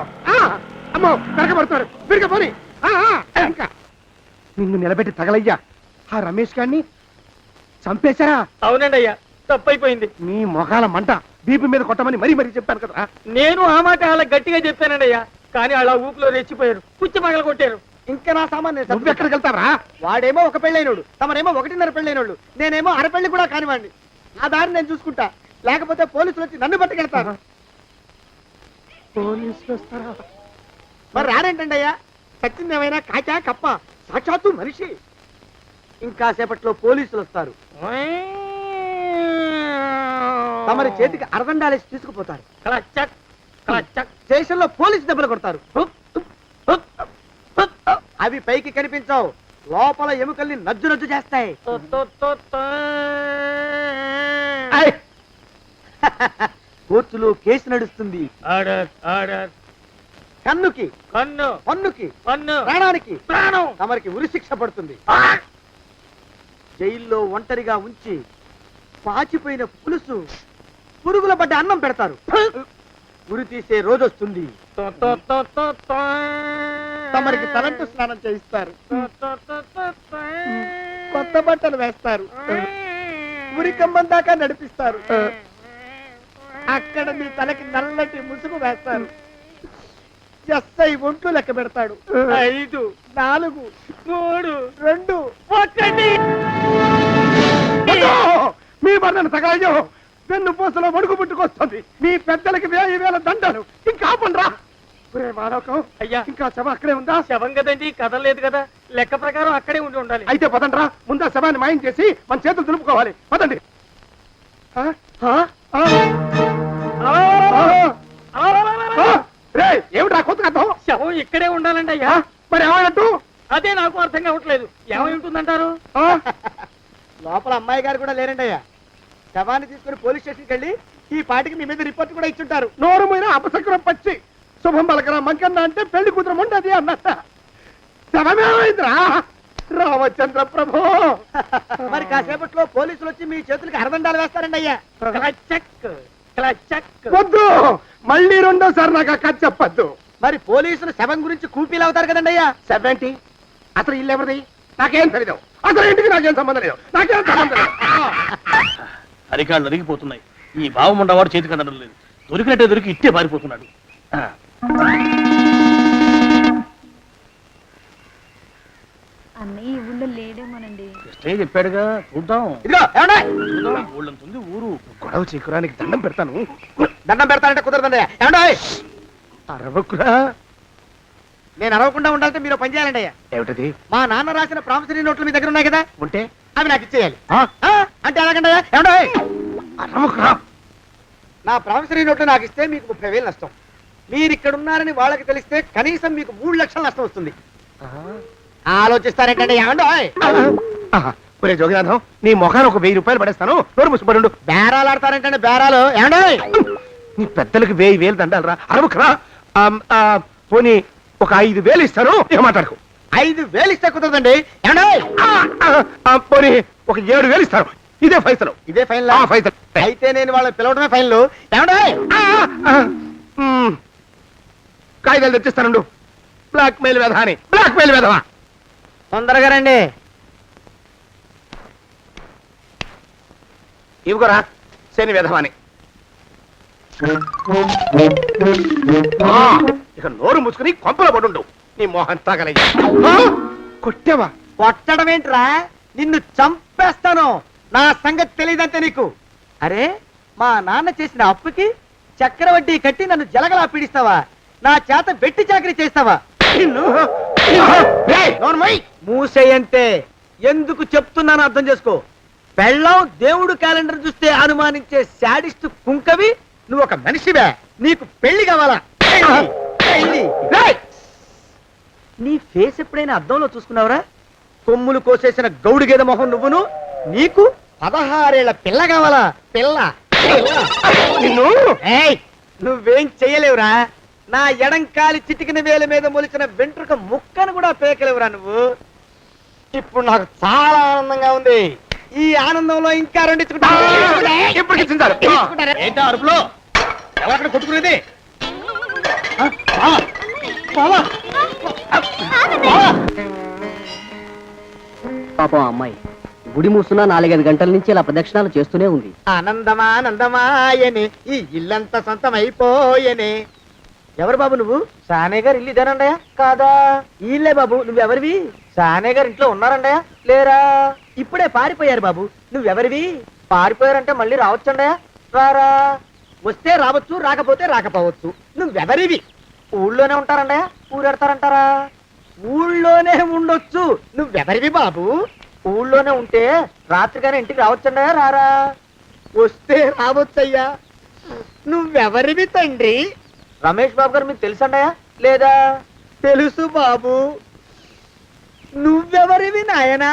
Speaker 6: అమ్మో వెనకబడుతున్నాడు, విరగపోని. ఇంకా నిన్ను నిలబెట్టి తగలయ్యా. ఆ రమేష్ గారిని చంపేశారా?
Speaker 1: అవునండి అయ్యా, తప్పైపోయింది.
Speaker 6: నీ మొఖాల మంట, బీపీ మీద కొట్టమని మరీ మరీ చెప్పాను కదా.
Speaker 1: నేను ఆ మాట అలా గట్టిగా చెప్పానండి అయ్యా, కానీ అలా ఊపిలో రెచ్చిపోయారు, పుచ్చి పగల కొట్టారు.
Speaker 2: ఇంకా నా సామాన్
Speaker 6: నువ్వు ఎక్కడికి వెళ్తావరా?
Speaker 2: వాడేమో ఒక పెళ్ళైనోడు, తమరేమో 1.5 పెళ్ళైనోళ్ళు, నేనేమో అరపెళ్ళి కూడా కానివ్వండి. నా దారి నేను చూసుకుంటా, లేకపోతే పోలీసులు వచ్చి నన్ను పట్టుకెళ్తారు.
Speaker 6: పోలీసులు వస్తారా?
Speaker 2: మరి రారేంటండి అయ్యా, సత్యం ఏమైనా కాచా కప్ప, సాక్షాత్తు మనిషి. ఇంకా సేపట్లో పోలీసులు వస్తారు, తమరి చేతికి అరదండాలేసి తీసుకుపోతారు. స్టేషన్లో పోలీసు దెబ్బలు కొడతారు. అవి పైకి కనిపించవు, లోపల ఎముకల్ని నజ్జు నజ్జు చేస్తాయి. కోర్టులో కేసు నడుస్తుంది. కన్నుకి
Speaker 1: కన్ను,
Speaker 2: పన్నుకి
Speaker 1: పన్ను,
Speaker 2: ప్రాణానికి
Speaker 1: ప్రాణం.
Speaker 2: తమరికి ఉరిశిక్ష పడుతుంది. జైల్లో ఒంటరిగా ఉంచి పాచిపోయిన పులుసు, పురుగుల పడ్డ అన్నం పెడతారు. ఉరి తీసే రోజు వస్తుంది. తమరికి తలంటు స్నానం చేయిస్తారు, కొత్త బట్టలు వేస్తారు, ఉరి కంబం దాకా నడిపిస్తారు. అక్కడ మీ తలకి నల్లటి ముసుగు వేస్తారు. ఎస్ఐ ఒంట్లు లెక్క పెడతాడు. 5, 4, 3, 2, 1.
Speaker 6: మీ వర్ణన తగలయ్యో, వెన్ను పూసలో వణుకు పుట్టుకొస్తుంది. మీ పెద్దలకి 1000 దండలు. ఇంకా ఆపండ్రా. మాలోకం
Speaker 1: అయ్యా,
Speaker 6: ఇంకా శవం అక్కడే ఉందా?
Speaker 1: శవం కదండి, కదలేదు కదా, లెక్క ప్రకారం అక్కడే ఉండి ఉండాలి.
Speaker 6: అయితే పదండ్రా, ముందా శవాన్ని మాయం చేసి మన చేతులు దులుపుకోవాలి. పదండి. ఏమిటా కొత్త కథం?
Speaker 1: శవం ఇక్కడే ఉండాలండి అయ్యా.
Speaker 6: మరి ఏమైనట్టు?
Speaker 1: అదే నాకు అర్థం కావట్లేదు, ఏమై ఉంటుందంటారు?
Speaker 2: లోపల అమ్మాయి గారు కూడా లేరండి అయ్యా. శవాన్ని తీసుకుని పోలీస్ స్టేషన్కి వెళ్ళి ఈ పాటికి మీ మీద రిపోర్ట్ కూడా ఇచ్చుంటారు.
Speaker 6: నోరు మీద అపశకునం పచ్చి శుభం పలకరా మంకన్న అంటే పెళ్లి కూతురు ఉండదు అన్నట్ట. శవమేమైందిరా? రామచంద్ర ప్రభు
Speaker 2: మరి కాసేపట్లో పోలీసులు వచ్చి మీ చేతులకి అరదండాలు వేస్తారండి అయ్యా.
Speaker 6: వద్దు, మళ్ళీ రెండోసారి నాకు ఆ కథ చెప్పద్దు.
Speaker 2: మరి పోలీసులు శవం గురించి కూపీలు అవుతారు కదండి అయ్యా.
Speaker 6: 70 అసలు ఇల్లు ఎవరిది? నాకేం తెలియదు. అసలు ఇంటికి నాకేం సంబంధం లేదు. నాకేం సంబంధం లేదు.
Speaker 1: అరికాళ్ళు అరిగిపోతున్నాయి. ఈ బావముండవాడు చేతికి అందడం లేదు. దొరికినట్టే దొరికి ఇట్టే పారిపోతున్నాడు.
Speaker 5: అన్నయ్య ఈ ఊళ్ళో లేడేమోనండి.
Speaker 1: కృష్ణయ్య చెప్పాడుగా, చూద్దాం.
Speaker 6: ఇదిగో ఏమండే?
Speaker 1: చూద్దాం, ఊళ్ళంతుంది ఊరు.
Speaker 6: గొడవ చీకురానికి దండం పెడతాను.
Speaker 2: దండం పెడతానంటే కుదరదండి. ఏమండి?
Speaker 6: అరవకురా.
Speaker 2: నేను అరవకుండా ఉండాలంటే మీరు పని చేయాలండి అయ్యా.
Speaker 6: ఏమిటది?
Speaker 2: మా నాన్న రాసిన ప్రామిసరీ నోట్లు మీ దగ్గర ఉన్నాయి కదా,
Speaker 6: ఉంటే
Speaker 2: అవి నాకు ఇచ్చేయాలి.
Speaker 6: ఆ?
Speaker 2: అంటే ఎలాగండి అయ్యా? ఏమండి?
Speaker 6: అరవకురా.
Speaker 2: నా ప్రామిసరీ నోట్లు నాకు ఇస్తే మీకు 30,000 నష్టం. మీరు ఇక్కడ ఉన్నారని వాళ్ళకి తెలిస్తే కనీసం మీకు 3 లక్షల నష్టం వస్తుంది. ఆలోచిస్తారేంటండి? ఏమండి?
Speaker 6: ఒరే జోగినాథం, నీ మొఖాన్ని ఒక 1000 రూపాయలు పడేస్తాను. నోరు ముసుపడు.
Speaker 2: బేరాలు ఆడతారేంటండి? బేరాలు ఏమండి?
Speaker 6: నీ పెద్దలకు 1000 దండాలరా. అరవకురా. పోనీ ఒక 5,000 ఇస్తాను. ఇక మాట్లాడుకో.
Speaker 2: 5,000 ఇస్తే కుదరదండి. ఏమండి?
Speaker 6: పోనీ ఒక 7,000 ఇస్తాను. ఇదే ఫైసలు.
Speaker 2: ఇదే ఫైన్
Speaker 6: ఫైసలు.
Speaker 2: అయితే నేను వాళ్ళని పిలవడమే ఫైన్లు. ఏమండి?
Speaker 6: కాగితాలు తెచ్చిస్తాను. బ్లాక్ మెయిల్ వెధ అని. బ్లాక్ మెయిల్ వెధవా.
Speaker 2: తొందరగా రండి.
Speaker 6: ఇవ్వరా శని వెధవాని. ఇక నోరు ముసుకుని కొంపలో పడుండు. నీ మోహన్ తాగలయ్యా. కొట్టావా?
Speaker 2: కొట్టడం ఏంట్రా? నిన్ను చంపేస్తాను. నా సంగతి తెలియదంటే నీకు. అరే, మా నాన్న చేసిన అప్పుకి చక్రవడ్డీ కట్టి నన్ను జలగలా పీడిస్తావా? నా చేత వెట్టి చాకరీ చేస్తావా? నిన్ను మూసేయంతే. ఎందుకు చెప్తున్నాను అర్థం చేసుకో. పెళ్ళం దేవుడు క్యాలెండర్ చూస్తే అనుమానించే శాడిస్ట్ కుంకవి నువ్వు ఒక మనిషివే. నీకు పెళ్లి కావాలా? పెళ్లి. నీ ఫేస్ ఎప్పుడైనా అద్దంలో చూసుకున్నావురా? కొమ్ములు కోసేసిన గౌడు గేదె మొహం నువ్వును. నీకు 16 ఏళ్ల పిల్ల కావాలా? పిల్ల.
Speaker 6: నిన్ను
Speaker 2: ఏయ్, నువ్వేం చెయ్యలేవురా. నా ఎడంకాలి చిటికిన వేల మీద మొలిచిన వెంట్రుక ముక్కను కూడా పేకలేవురా నువ్వు. ఇప్పుడు నాకు చాలా ఆనందంగా ఉంది. ఈ ఆనందంలో ఇంకా రెండించుకుంటా.
Speaker 1: ఏంటా అరుపులో? ఎవరక్కడ కొట్టుకునేది?
Speaker 10: పాపం అమ్మాయి గుడి మూసున్న 4-5 గంటల నుంచి ఇలా ప్రదక్షిణాలు చేస్తూనే ఉంది.
Speaker 2: ఆనందమానందమాయనే ఈ ఇల్లంతా సొంతమైపోయనే. ఎవరు బాబు నువ్వు? సానే గారు ఇల్లు ఇదేనండయా? కాదా? ఇల్లే బాబు. నువ్వెవరివి? సానే గారు ఇంట్లో ఉన్నారండయా? లేరా? ఇప్పుడే పారిపోయారు బాబు. నువ్వెవరివి? పారిపోయారంటే మళ్ళీ రావచ్చండయా? రారా. వస్తే రావచ్చు, రాకపోతే రాకపోవచ్చు. నువ్వెవరివి? ఊళ్ళోనే ఉంటారండయా? ఊరెడతారంటారా? ఊళ్ళోనే ఉండొచ్చు. నువ్వెవరివి బాబు? ఊళ్ళోనే ఉంటే రాత్రిగానే ఇంటికి రావచ్చండయా? రారా. వస్తే రావచ్చయ్యా. నువ్వెవరివి తండ్రి? రమేష్ బాబు గారు మీకు తెలుసండయా? లేదా? తెలుసు బాబు. నువ్వెవరివి నాయనా?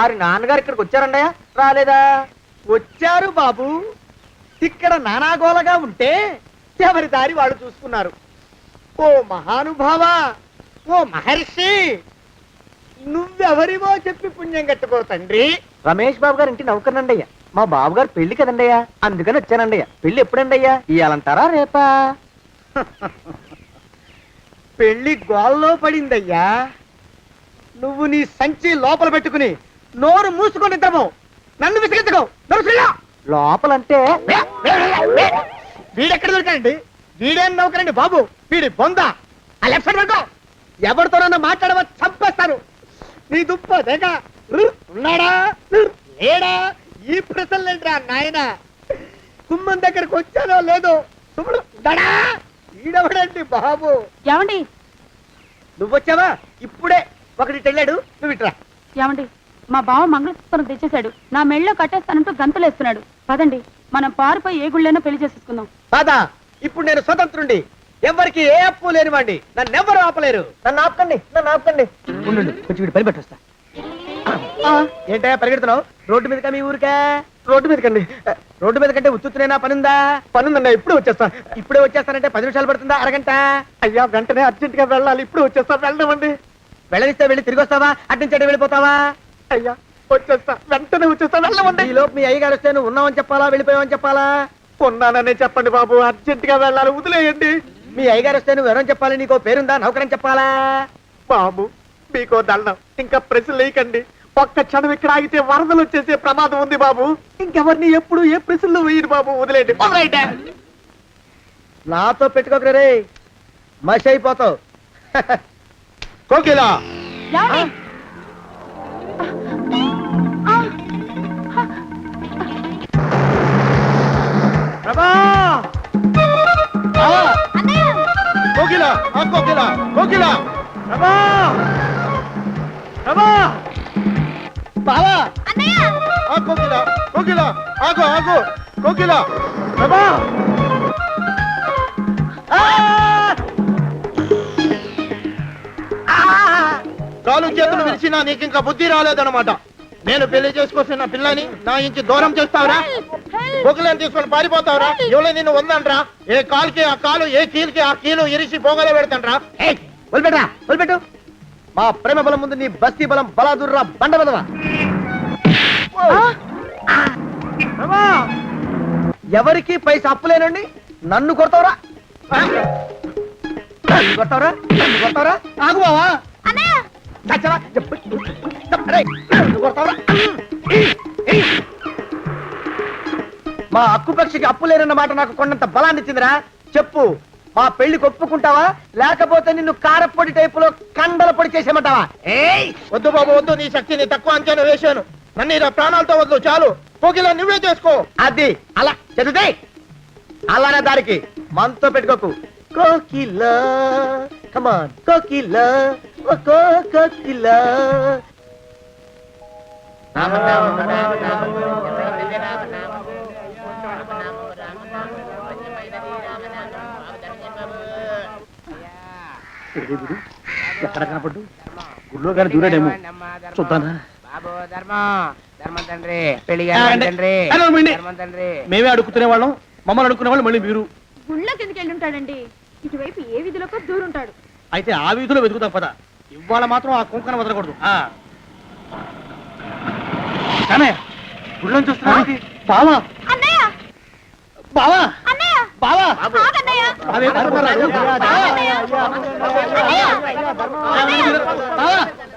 Speaker 2: ఆరి నాన్నగారు ఇక్కడికి వచ్చారండయా? రాలేదా? వచ్చారు బాబు. ఇక్కడ నానాగోలగా ఉంటే ఎవరి దారి వాళ్ళు చూసుకున్నారు. ఓ మహానుభావా, ఓ మహర్షి, నువ్వెవరివో చెప్పి పుణ్యం కట్టుకో తండ్రి. రమేష్ బాబు గారు ఇంటి నౌకర్నండయ్యా. మా బాబు గారు పెళ్లి కదండయ్యా, అందుకని వచ్చానండయ్యా. పెళ్లి ఎప్పుడండయ్యా? ఇయ్యాలంటారా రేపా? పెళ్లి గోల్లో పడిందయ్యా. నువ్వు నీ సంచి లోపల పెట్టుకుని నోరు మూసుకొని ఇద్దాము. నన్ను విసిగించుకో. లోపలంటే వీడెక్కడ దొరికాడండి? వీడేం నౌకరండి బాబు, వీడి బొంద. ఆ లెఫ్ట్ సైడ్ పెట్టు. ఎవరితోనన్నా మాట్లాడవా చంపేస్తాను. నీ దుప్ప దేగ ఉన్నాడా లేడా? ఈ ప్రశ్నలేంట్రా నాయన. కుమ్మం దగ్గరకు వచ్చానో లేదో సుమ్ముడు దడా. ఈడవడండి బాబు.
Speaker 9: ఏమండి?
Speaker 2: నువ్వొచ్చావా? ఇప్పుడే ఒకటి వెళ్ళాడు. నువ్వు ఇట్రా.
Speaker 9: ఏమండి? మా బావ మంగళసూత్రం తెచ్చేశాడు. నా మెళ్ళో కట్టేస్తానంటూ గంతులేస్తున్నాడు. పదండి, మనం పారిపోయి ఏ గుళ్ళైనా పెళ్లి చేసేసుకుందాం.
Speaker 2: బాధ. ఇప్పుడు నేను స్వతంత్రుండి, ఎవరికి ఏ అప్పు లేనివాడి. నన్నెవ్వరు ఆపలేరు. నన్ను ఆపకండి, నన్ను ఆపకండి. ఉండు, కొంచెం వీడి పని పెట్టొస్తా. ఏంటా పరిగెడుతున్నావు? రోడ్డు మీదకా మీ ఊరికా? రోడ్డు మీదకండి. రోడ్డు మీద కంటే ఉత్తునేనా? పనుందా? పనుందండి. ఇప్పుడు వచ్చేస్తా. ఇప్పుడే వచ్చేస్తానంటే 10 నిమిషాలు పడుతుందా? అరగంట? అయ్యా, వెంటనే అర్జెంట్ గా వెళ్ళాలి. ఇప్పుడు వచ్చేస్తా. వెళ్ళమండి. వెళ్ళనిస్తే వెళ్ళి తిరిగి వస్తావా అట్నుంచి వెళ్ళిపోతావా?
Speaker 1: అయ్యా వచ్చేస్తా, వెంటనే వచ్చేస్తా, వెళ్ళమండి.
Speaker 2: ఈ లోపు మీ అయ్యగారు వస్తే నువ్వు ఉన్నావని చెప్పాలా వెళ్ళిపోయావని చెప్పాలా?
Speaker 1: ఉన్నాననే చెప్పండి బాబు, అర్జెంట్ గా వెళ్ళాలి, వదిలేయండి.
Speaker 2: మీ అయ్యగారు వస్తే నువ్వు ఎవరని చెప్పాలి? నీకో పేరుందా? నౌకరని చెప్పాలా?
Speaker 1: బాబు మీకో దండం, ఇంకా ప్రశ్నలు వేయకండి. ఒక్క క్షణం ఇక్కడ ఆగితే వరదలు వచ్చేసే ప్రమాదం ఉంది బాబు. ఇంకెవరిని ఎప్పుడు ఏ ప్రశ్నలు వేయరు బాబు, వదిలేయండి.
Speaker 2: నాతో పెట్టుకోకరే రే, మసి అయిపోతావు.
Speaker 6: కోకిలా
Speaker 9: ఏమండి?
Speaker 2: ప్రభా!
Speaker 6: కోకిలా కోకిలా కోకిలా
Speaker 2: ప్రభా! ప్రభా! బావా!
Speaker 6: కోకిలా కోకిలా ఆగు ఆగు కోకిలా
Speaker 2: ప్రభా! ఆ!
Speaker 6: కాలు చేతులు విరిచినా నీకు ఇంకా బుద్ధి రాలేదన్నమాట. నేను పెళ్లి చేసుకొస్తున్న పిల్లని నా ఇంటి దూరం చేస్తావురా? బొగ్గులను తీసుకొని పారిపోతావురా? ఎవరో నిన్ను ఉందంట్రా? ఏ కాలుకి ఆ కాలు, ఏ కీలుకి ఆ కీలు ఇరిచి బొగలో పెడతాంట్రా?
Speaker 2: వదిలిపెట్టరా, వదిలిపెట్టు. మా ప్రేమ బలం ముందు నీ బస్తీ బలం బలాదుర్రా బండ బలవా. ప్రభా! ఎవరికి పైసా అప్పులేనండి నన్ను కొడతావురా? నన్ను కొడతావురా? నన్ను కొడతావురా? ఆగు బావా. చచ్చరా? అరే, నన్ను కొడతావురా? మా అక్కు పక్షికి అప్పు లేరన్న మాట నాకు కొండంత బలాన్ని ఇచ్చిందిరా. చెప్పు, మా పెళ్లికి ఒప్పుకుంటావా లేకపోతే నిన్ను కారపొడి టైపులో కండల పొడి చేసేమంటావా?
Speaker 6: వద్దు బాబు వద్దు, నీ శక్తిని తక్కువ అంచనా వేశాను. నన్ను ఇలా ప్రాణాలతో వద్దు, చాలు. కోకిలా నువ్వే చేసుకో.
Speaker 2: అది అలా చదివితే అలానే దారికి మనతో పెట్టుకోకు. కోకిలా కమాన్ కోకిలా ఓ కోకిలా.
Speaker 1: ఎక్కడ కనపడ్డు? గుళ్ళో కానీ దూరాడేమో, చూద్దానా? మేమే అడుగుతునే వాళ్ళం, మమ్మల్ని అడుక్కునే వాళ్ళు మళ్ళీ మీరు.
Speaker 5: గుళ్ళోకి ఎందుకు వెళ్ళి ఉంటాడండి? ఇటువైపు ఏ విధిలోకి దూరుంటాడు.
Speaker 1: అయితే ఆ వీధిలో వెతుకుతాం పద. ఇవాళ మాత్రం ఆ కుంకన వదలకూడదు. గుళ్ళని చూస్తున్నా బావా,
Speaker 5: అన్నయ్య!
Speaker 1: బావా,
Speaker 5: అన్నయ్య!
Speaker 1: బావా,
Speaker 5: ఆగన్నయ్య!
Speaker 1: అవే ధర్మరాజు.
Speaker 5: అన్నయ్య!
Speaker 1: బావా,